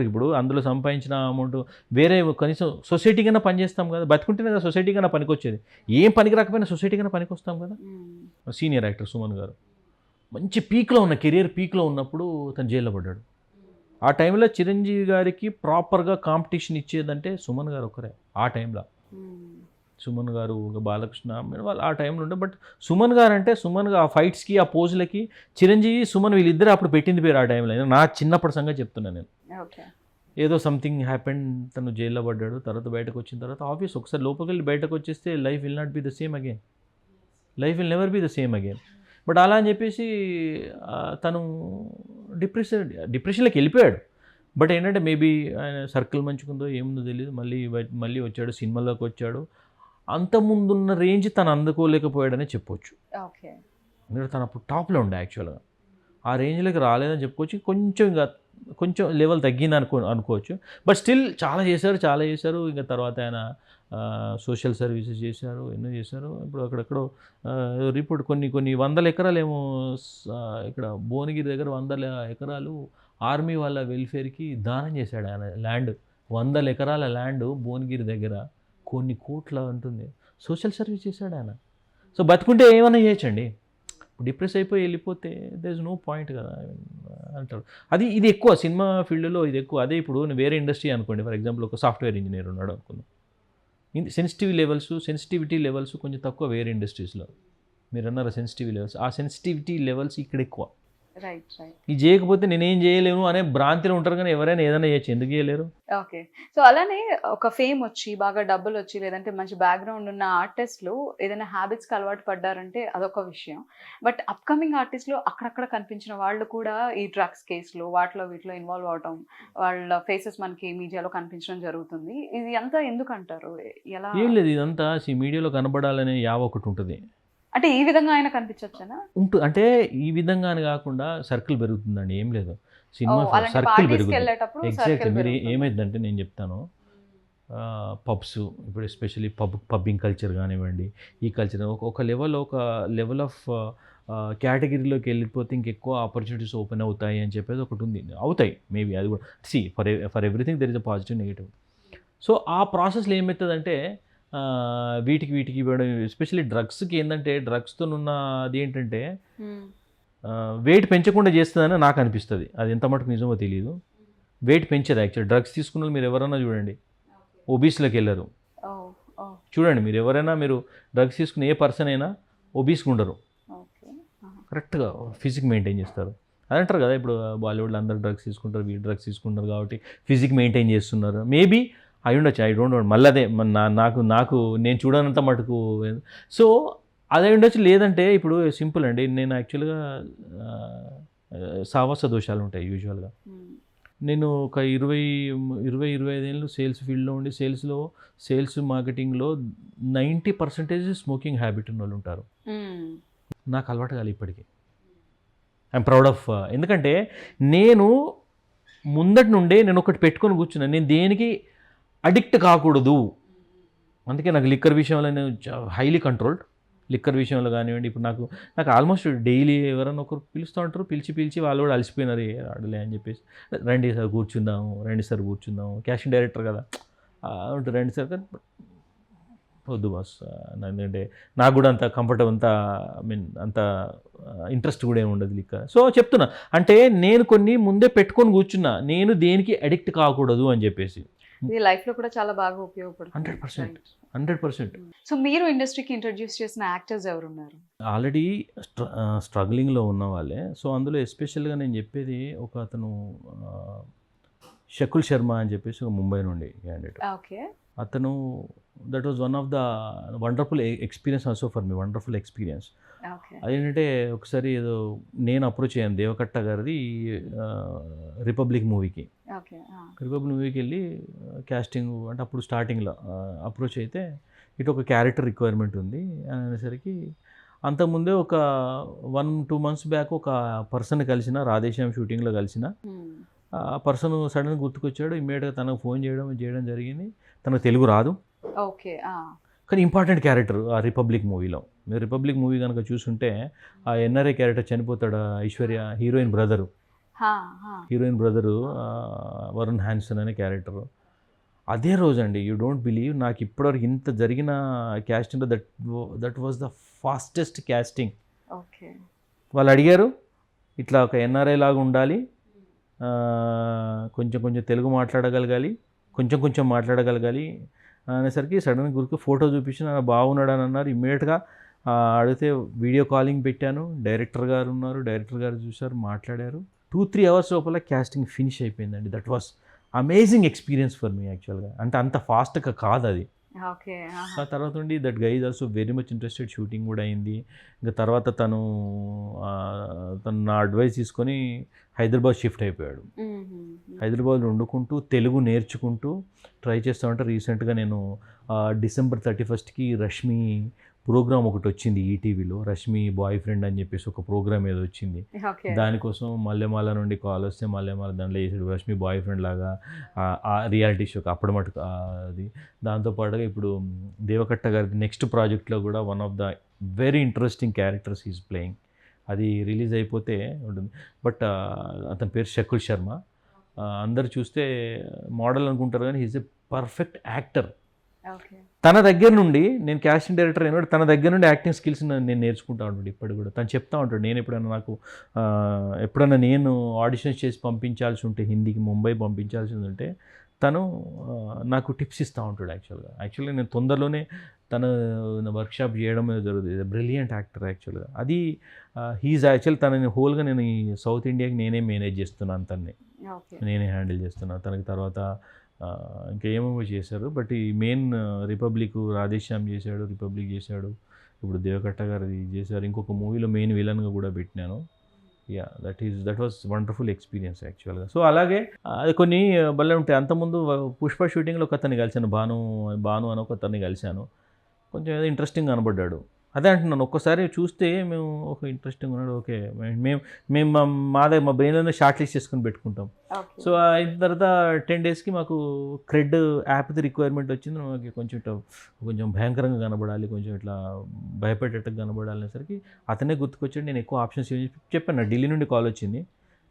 ఇప్పుడు అందులో సంపాదించిన అమౌంట్ వేరే కనీసం సొసైటీ కన్నా పనిచేస్తాం కదా, బతుకుంటేనే కదా సొసైటీ కన్నా పనికొచ్చేది. ఏం పనికి రాకపోయినా సొసైటీ కన్నా పనికి వస్తాం కదా. సీనియర్ యాక్టర్ సుమన్ గారు మంచి కెరియర్ పీక్లో ఉన్నప్పుడు తను జైల్లో పడ్డాడు. ఆ టైంలో చిరంజీవి గారికి ప్రాపర్గా కాంపిటీషన్ ఇచ్చేదంటే సుమన్ గారు ఒకరే. ఆ టైంలో సుమన్ గారు, బాలకృష్ణ వాళ్ళు ఆ టైంలో ఉండే. బట్ సుమన్ గారు ఆ ఫైట్స్కి, ఆ పోజులకి చిరంజీవి, సుమన్ వీళ్ళిద్దరు అప్పుడు పెట్టింది పేరు ఆ టైంలో. నా చిన్నప్పటి సంగతి చెప్తున్నాను నేను. ఏదో సంథింగ్ హ్యాపెన్, తను జైల్లో పడ్డాడు. తర్వాత బయటకు వచ్చిన తర్వాత ఆబ్వియస్ ఒకసారి లోపలికి వెళ్ళి బయటకు వచ్చేస్తే life will not be the same again, life will never be the same again. But అలా అని చెప్పేసి తను డిప్రెషన్లోకి వెళ్ళిపోయాడు. బట్ ఏంటంటే మేబీ ఆయన సర్కిల్ మంచుకుందో ఏముందో తెలియదు, మళ్ళీ వచ్చాడు, సినిమాలోకి వచ్చాడు. అంత ముందున్న రేంజ్ తను అందుకోలేకపోయాడనే చెప్పొచ్చు. ఎందుకంటే తను అప్పుడు టాప్లో ఉండే యాక్చువల్గా. ఆ రేంజ్లోకి రాలేదని చెప్పుకోవచ్చు. కొంచెం లెవెల్ తగ్గింది అనుకోవచ్చు. బట్ స్టిల్ చాలా చేశారు. ఇంకా తర్వాత ఆయన సోషల్ సర్వీసెస్ చేశారు, ఎన్నో చేశారు. ఇప్పుడు అక్కడెక్కడో రిపోర్ట్ కొన్ని 100 ఎకరాలు ఏమో ఇక్కడ భువనగిరి దగ్గర 100 ఎకరాలు ఆర్మీ వాళ్ళ వెల్ఫేర్కి దానం చేశాడు ఆయన ల్యాండ్. వందల ఎకరాల ల్యాండ్ భువనగిరి దగ్గర కొన్ని కోట్ల ఉంటుంది. సోషల్ సర్వీస్ చేశాడు ఆయన. సో బతుకుంటే ఏమైనా చేయొచ్చండి. డిప్రెస్ అయిపోయి వెళ్ళిపోతే దేర్ ఇస్ నో పాయింట్ కదా అంటారు. ఇది ఎక్కువ సినిమా ఫీల్డ్లో ఇది ఎక్కువ. అదే ఇప్పుడు వేరే ఇండస్ట్రీ అనుకోండి, ఫర్ ఎగ్జాంపుల్ ఒక సాఫ్ట్వేర్ ఇంజనీర్ ఉన్నాడు అనుకుందాం, సెన్సిటివిటీ లెవెల్స్ కొంచెం తక్కువ వేరే ఇండస్ట్రీస్లో. మీరు అన్నారు సెన్సిటివిటీ లెవెల్స్, ఆ సెన్సిటివిటీ లెవెల్స్ ఇక్కడ ఎక్కువ. రైట్. ఇది చేయకపోతే నేనేం చేయలేను అనే భ్రాంతిలో ఉంటారు, కానీ ఎవరైనా ఏదైనా చేయొచ్చు, ఎందుకు చేయలేరు? ఓకే. సో అలానే ఒక ఫేమ్ వచ్చి బాగా డబ్బులు వచ్చి లేదంటే మంచి బ్యాక్గ్రౌండ్ ఉన్న ఆర్టిస్టులు ఏదైనా హ్యాబిట్స్కి అలవాటు పడ్డారంటే అదొక విషయం. బట్ అప్కమింగ్ ఆర్టిస్టులు అక్కడక్కడ కనిపించిన వాళ్ళు కూడా ఈ డ్రగ్స్ కేసులు వీటిలో ఇన్వాల్వ్ అవటం, వాళ్ళ ఫేసెస్ మనకి మీడియాలో కనిపించడం జరుగుతుంది. ఇది అంతా ఎందుకు అంటారు? ఎలా? ఏం లేదు, ఇదంతా మీడియాలో కనబడాలనే యావ ఒకటి ఉంటుంది. అంటే ఈ విధంగా ఆయన కనిపించొచ్చనా? ఉంటుంది అంటే ఈ విధంగా అని కాకుండా సర్కిల్ పెరుగుతుందండి, ఏం లేదు, సినిమా అలాంటి సర్కిల్ పార్టీస్కి పెరుగుతుంది. ఎళ్ళేటప్పుడు ఎగ్జాక్ట్లీ. సర్కిల్ మీరు పెరుగుతుంది. ఏమైందంటే నేను చెప్తాను, పబ్స్ ఇప్పుడు ఎస్పెషల్లీ పబ్బింగ్ కల్చర్ కానివ్వండి, ఈ కల్చర్ ఒక లెవెల్ ఆఫ్ కేటగిరీలోకి వెళ్ళిపోతే ఇంకెక్కువ ఆపర్చునిటీస్ ఓపెన్ అవుతాయి అని చెప్పేది ఒకటి ఉంది. అవుతాయి మేబీ, అది కూడా for everything there is a positive negative. So ఆ ప్రాసెస్లో ఏమవుతుందంటే వీటికి ఇవ్వడం, ఎస్పెషల్లీ డ్రగ్స్కి ఏంటంటే డ్రగ్స్తో ఉన్న అది ఏంటంటే వెయిట్ పెంచకుండా చేస్తుందని నాకు అనిపిస్తుంది. అది ఎంత మటుకు నిజమో తెలియదు. Wait పెంచదు actually. డ్రగ్స్ తీసుకున్న మీరు ఎవరైనా చూడండి ఒబీస్లోకి వెళ్ళరు. చూడండి మీరు ఎవరైనా, మీరు డ్రగ్స్ తీసుకున్న ఏ పర్సన్ అయినా ఒబీస్కి ఉండరు, కరెక్ట్గా ఫిజిక్ మెయింటైన్ చేస్తారు. అది అంటారు కదా, ఇప్పుడు బాలీవుడ్లో అందరు డ్రగ్స్ తీసుకుంటారు, వీళ్ళు డ్రగ్స్ తీసుకుంటారు కాబట్టి ఫిజిక్ మెయింటైన్ చేస్తున్నారు. మేబీ అయి ఉండొచ్చు, ఐ డోంట్ నో. మళ్ళీ అదే నాకు నేను చూడనంత మటుకు. సో అదే ఉండొచ్చు. లేదంటే ఇప్పుడు సింపుల్ అండి, నేను యాక్చువల్గా సావాస దోషాలు ఉంటాయి యూజువల్గా. నేను ఒక 25 ఏళ్ళు సేల్స్ ఫీల్డ్లో ఉండి, సేల్స్ మార్కెటింగ్లో 90% స్మోకింగ్ హ్యాబిట్ ఉన్న వాళ్ళు ఉంటారు. నాకు అలవాటు కాదు ఇప్పటికీ. I'm proud of. ఎందుకంటే నేను ముందటి నుండే నేను ఒకటి పెట్టుకొని కూర్చున్నాను, నేను దేనికి అడిక్ట్ కాకూడదు. అందుకే నాకు లిక్కర్ విషయంలో నేను హైలీ కంట్రోల్డ్. లిక్కర్ విషయంలో కానివ్వండి, ఇప్పుడు నాకు ఆల్మోస్ట్ డైలీ ఎవరైనా ఒకరు పిలుస్తూ ఉంటారు, పిలిచి వాళ్ళు కూడా అలసిపోయినారు, ఆడలే అని చెప్పేసి, రండి సార్ కూర్చుందాము, క్యాషింగ్ డైరెక్టర్ కదా ఉంటుంది, రండి సార్. వద్దు బాస్, ఎందుకంటే నాకు కూడా అంత కంఫర్టబుల్, అంత ఇంట్రెస్ట్ కూడా ఏమి ఉండదు లిక్కర్. సో చెప్తున్నా, అంటే నేను కొన్ని ముందే పెట్టుకొని కూర్చున్నా, నేను దేనికి అడిక్ట్ కాకూడదు అని చెప్పేసి. ఇది లైఫ్లో కూడా చాలా బాగా ఉపయోగపడుతుంది. 100%. సో మీరు ఇండస్ట్రీకి ఇంట్రడ్యూస్ చేసిన యాక్టర్స్ ఎవరున్నారు? ఆల్రెడీ స్ట్రగ్లింగ్లో ఉన్న వాళ్ళే. సో అందులో ఎస్పెషల్గా నేను చెప్పేది ఒక అతను షకుల్ శర్మ అని చెప్పేసి, ఒక ముంబై నుండి క్యాండిడేట్. ఓకే. అతను that was one of the wonderful experience also for me, wonderful experience. అదేంటంటే ఒకసారి ఏదో నేను అప్రోచ్ అయ్యాను దేవకట్ట గారిది రిపబ్లిక్ మూవీకి వెళ్ళి క్యాస్టింగ్ అంటే అప్పుడు స్టార్టింగ్లో అప్రోచ్ అయితే, ఇటు ఒక క్యారెక్టర్ రిక్వైర్మెంట్ ఉంది అనేసరికి, అంతకుముందే ఒక 1-2 months బ్యాక్ ఒక పర్సన్ కలిసిన, రాధేశ్యామ్ షూటింగ్లో కలిసిన. ఆ పర్సన్ సడన్గా గుర్తుకొచ్చాడు, ఇమ్మీడియట్గా తనకు ఫోన్ చేయడం జరిగింది. తనకు తెలుగు రాదు, ఓకే, కానీ ఇంపార్టెంట్ క్యారెక్టర్ ఆ రిపబ్లిక్ మూవీలో. మీరు రిపబ్లిక్ మూవీ కనుక చూసుంటే ఆ ఎన్ఆర్ఐ క్యారెక్టర్ చనిపోతాడు, Aishwarya heroine brother Varun Hansen అనే క్యారెక్టరు. అదే రోజు అండి, యూ డోంట్ బిలీవ్, నాకు ఇప్పటివరకు ఇంత జరిగిన క్యాస్టింగ్లో that was the fastest casting. వాళ్ళు అడిగారు, ఇట్లా ఒక ఎన్ఆర్ఐ లాగా ఉండాలి, కొంచెం తెలుగు మాట్లాడగలగాలి, కొంచెం మాట్లాడగలగాలి అనేసరికి సడన్గా గురికి ఫోటో చూపించి నన్ను బాగున్నాడు అని అన్నారు. ఇమ్మీడియట్గా అడిగితే వీడియో కాలింగ్ పెట్టాను, డైరెక్టర్ గారు ఉన్నారు, డైరెక్టర్ గారు చూశారు, మాట్లాడారు. 2-3 hours లోపల క్యాస్టింగ్ ఫినిష్ అయిపోయిందండి. That was amazing experience for me యాక్చువల్గా. అంటే అంత ఫాస్ట్గా కాదు అది. ఆ తర్వాత నుండి that guy is also very much interested, shooting కూడా అయింది. ఇంకా తర్వాత తను నా అడ్వైస్ తీసుకొని హైదరాబాద్ షిఫ్ట్ అయిపోయాడు. హైదరాబాద్లో వండుకుంటూ తెలుగు నేర్చుకుంటూ ట్రై చేస్తూ ఉంటే, రీసెంట్గా నేను December 31st రష్మి ప్రోగ్రామ్ ఒకటి వచ్చింది ఈటీవీలో, రష్మి బాయ్ ఫ్రెండ్ అని చెప్పేసి ఒక ప్రోగ్రామ్ ఏదో వచ్చింది. దానికోసం మల్లెమాల నుండి కాల్ వస్తే మల్లెమాల దాంట్లో చేసాడు రష్మి బాయ్ ఫ్రెండ్ లాగా ఆ రియాలిటీ షోకి అప్పుడు మటుకు అది. దాంతోపాటుగా ఇప్పుడు దేవకట్ట గారి నెక్స్ట్ ప్రాజెక్ట్లో కూడా one of the very interesting characters is playing. అది రిలీజ్ అయిపోతే ఉంటుంది. బట్ అతని పేరు షకుల్ శర్మ. అందరు చూస్తే మోడల్ అనుకుంటారు కానీ he's a perfect actor. Okay. తన దగ్గర నుండి నేను క్యాస్టింగ్ డైరెక్టర్ అయినా తన దగ్గర నుండి యాక్టింగ్ స్కిల్స్ నేను నేర్చుకుంటా ఉంటాడు ఇప్పుడు కూడా. తను చెప్తా ఉంటాడు, నేను ఎప్పుడైనా నేను ఆడిషన్స్ చేసి పంపించాల్సి ఉంటే హిందీకి ముంబై పంపించాల్సి ఉంటే తను నాకు టిప్స్ ఇస్తూ ఉంటాడు. యాక్చువల్గా నేను తొందరలోనే తను వర్క్షాప్ చేయడం జరుగుతుంది. బ్రిలియంట్ యాక్టర్ యాక్చువల్గా. అది హీజ్ తనని హోల్గా నేను ఈ సౌత్ ఇండియాకి నేనే మేనేజ్ చేస్తున్నాను, తన్ని నేనే హ్యాండిల్ చేస్తున్నాను. తనకి తర్వాత ఇంకా ఏమేమో చేశారు, బట్ ఈ మెయిన్ రిపబ్లిక్ రాధేశ్యామ్ చేశాడు, రిపబ్లిక్ చేశాడు, ఇప్పుడు దేవకట్ట గారు చేశారు. ఇంకొక మూవీలో మెయిన్ విలన్గా కూడా పెట్టినాను. Yeah, that was wonderful experience యాక్చువల్గా. సో అలాగే అది కొన్ని భలే ఉంటాయి. అంతకుముందు పుష్ప షూటింగ్లో ఒక అతన్ని కలిశాను, భాను అని ఒక అతన్ని కలిశాను. కొంచెం ఏదో ఇంట్రెస్టింగ్ కనబడ్డాడు. అదే అంటున్నాను, ఒక్కసారి చూస్తే మేము ఒక ఇంట్రెస్టింగ్ ఉన్నాడు, ఓకే మేము మా బ్రెయిన్లోనే షార్ట్ లిస్ట్ చేసుకుని పెట్టుకుంటాం. సో అయిన తర్వాత 10 daysకి మాకు క్రెడ్ యాప్ది రిక్వైర్మెంట్ వచ్చింది. మాకు కొంచెం భయంకరంగా కనబడాలి, కొంచెం ఇట్లా భయపెట్టేట్టుగా కనబడాలి అనేసరికి అతనే గుర్తుకొచ్చాడు. నేను ఎక్కువ ఆప్షన్స్ చెప్పాను, ఢిల్లీ నుండి కాల్ వచ్చింది,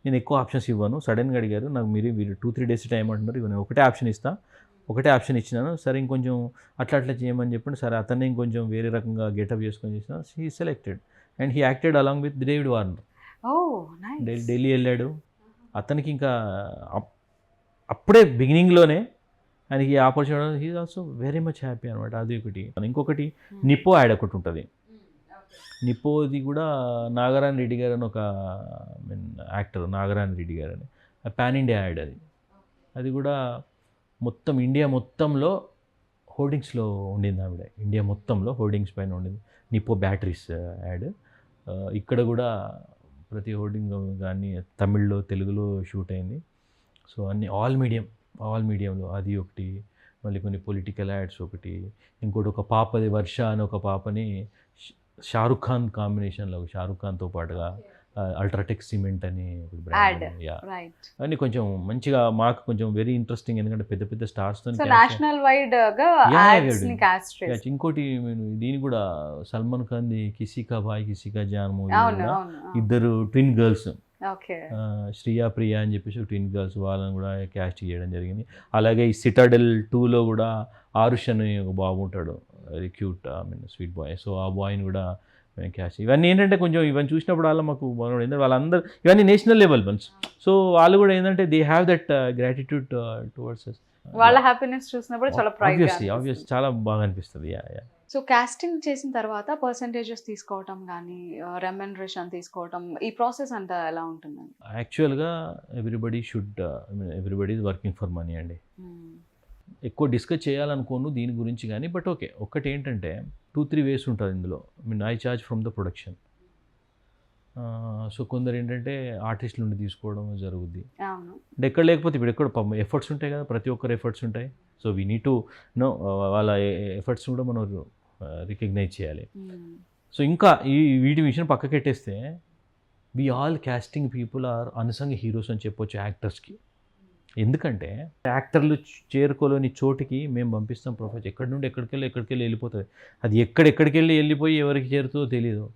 నేను ఎక్కువ ఆప్షన్స్ ఇవ్వను. సడన్గా అడిగారు, నాకు మీరు 2-3 days టైం అంటున్నారు, ఇవి నేను ఒకటే ఆప్షన్ ఇచ్చినాను. సరే ఇంకొంచెం అట్లా చేయమని చెప్పండి. సరే అతన్ని ఇంకొంచెం వేరే రకంగా గెటప్ చేసుకొని చేసిన. He selected and he acted along with David Warner. Delhi వెళ్ళాడు. అతనికి ఇంకా అప్పుడే బిగినింగ్లోనే ఆయనకి opportunity, he also very much happy అనమాట. అది ఒకటి. ఇంకొకటి నిప్పో యాడ్ ఒకటి ఉంటుంది. నిప్పోది కూడా నాగరాన్ రెడ్డి గారు అని ఒక యాక్టర్, నాగరాన్ రెడ్డి గారు అని పాన్ ఇండియా యాడ్. అది కూడా మొత్తం ఇండియా మొత్తంలో హోర్డింగ్స్లో ఉండింది ఆవిడ. ఇండియా మొత్తంలో హోర్డింగ్స్ పైన ఉండింది. Nippo batteries add. ఇక్కడ కూడా ప్రతి హోర్డింగ్ కానీ తమిళ్లో, తెలుగులో షూట్ అయింది. సో అన్ని ఆల్ మీడియంలో అది ఒకటి. మళ్ళీ కొన్ని పొలిటికల్ యాడ్స్ ఒకటి. ఇంకోటి ఒక పాపది వర్ష అని ఒక పాపని షారుఖ్ ఖాన్ కాంబినేషన్లో, షారుఖ్ ఖాన్తో పాటుగా అల్ట్రాటెక్ సిమెంట్ అని బ్రాండ్. అన్ని కొంచెం మంచిగా మాకు కొంచెం వెరీ ఇంట్రెస్టింగ్, ఎందుకంటే పెద్ద స్టార్స్తో నేషనల్ వైడ్ గా యాడ్స్ ని కాస్ట్ చేశారు. ఇంకోటి దీని కూడా సల్మాన్ ఖాన్ ది కిసీ కా భాయ్ కిసీ కా జాన్ మూవీ, ఇద్దరు ట్విన్ గర్ల్స్, శ్రియా ప్రియా అని చెప్పేసి ట్విన్ గర్ల్స్, వాళ్ళని కూడా క్యాస్ట్ చేయడం జరిగింది. అలాగే ఈ సిటాడెల్ 2లో కూడా ఆరుష్ అని ఒక బాబు ఉంటాడు, very cute sweet boy. So ఆ బాయ్ని కూడా క్యాష్. ఇవన్నీ ఏంటంటే కొంచెం ఇవన్నీ చూసినప్పుడు వాళ్ళకు వాళ్ళందరూ ఇవన్నీ నేషనల్ లెవెల్ వన్స్. సో వాళ్ళు కూడా ఏంటంటే they have that gratitude towards us. వాళ్ళ హ్యాపీనెస్ చూసినప్పుడు చాలా ప్రైడ్ గా ఆబ్వియస్లీ చాలా బాగా అనిపిస్తుంది. సో కాస్టింగ్ చేసిన తర్వాత పర్సంటేజెస్ తీసుకోవటం కానీ రెమ్యునరేషన్ తీసుకోవటం, ఈ ప్రాసెస్ అంతా ఎలా ఉంటుందండి? యాక్చువల్గా everybody is working for money అండి. ఎక్కువ డిస్కస్ చేయాలనుకోను దీని గురించి కానీ, బట్ ఓకే, ఒక్కటి ఏంటంటే 2-3 ways ఉంటుంది ఇందులో. I charge from the production. So కొందరు ఏంటంటే ఆర్టిస్టుల నుండి తీసుకోవడం జరుగుద్ది. అంటే ఎక్కడ లేకపోతే ఇప్పుడు ఎక్కడ ఎఫర్ట్స్ ఉంటాయి కదా, ప్రతి ఒక్కరు ఎఫర్ట్స్ ఉంటాయి. So we need to know వాళ్ళ ఎఫర్ట్స్ కూడా మనం రికగ్నైజ్ చేయాలి. సో ఇంకా వీటి విషయం పక్కకెట్టేస్తే we all casting people are unsung heroes అని చెప్పొచ్చు యాక్టర్స్కి. ఎందుకంటే యాక్టర్లు చేరుకోలేని చోటికి మేము పంపిస్తాం ప్రొఫెసర్, ఎక్కడి నుండి ఎక్కడికి వెళ్ళిపోతుంది. అది ఎక్కడికి వెళ్ళిపోయి ఎవరికి చేరుతుందో తెలియదు.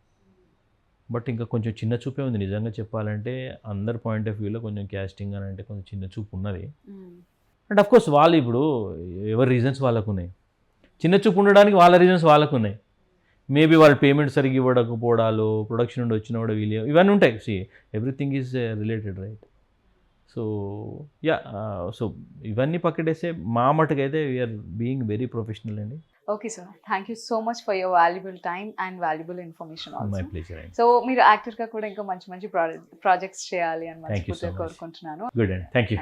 బట్ ఇంకా కొంచెం చిన్న చూపే ఉంది నిజంగా చెప్పాలంటే. అందరి పాయింట్ ఆఫ్ వ్యూలో కొంచెం క్యాస్టింగ్ అని అంటే కొంచెం చిన్న చూపు ఉన్నది. అండ్ అఫ్కోర్స్ వాళ్ళు ఇప్పుడు ఎవరి రీజన్స్ వాళ్ళకు ఉన్నాయి. చిన్న చూపు ఉండడానికి వాళ్ళ రీజన్స్ వాళ్ళకు ఉన్నాయి. మేబీ వాళ్ళు పేమెంట్ సరిగ్గా ఇవ్వకపోవడాలు, ప్రొడక్షన్ నుండి వచ్చిన కూడా వీళ్ళు, ఇవన్నీ ఉంటాయి. C everything is related, right? So so ఇవన్నీ పక్కడేస్తే మా మటుకైతే వీఆర్ బీయింగ్ వెరీ ప్రొఫెషనల్ అండి. Okay sir, thank you so much for your valuable time and valuable information also. My pleasure. So మీరు యాక్టర్గా కూడా ఇంకా మంచి ప్రాజెక్ట్స్ చేయాలి అని మనస్ఫూర్తిగా కోరుకుంటున్నాను. గుడ్ అండి, థ్యాంక్ యూ.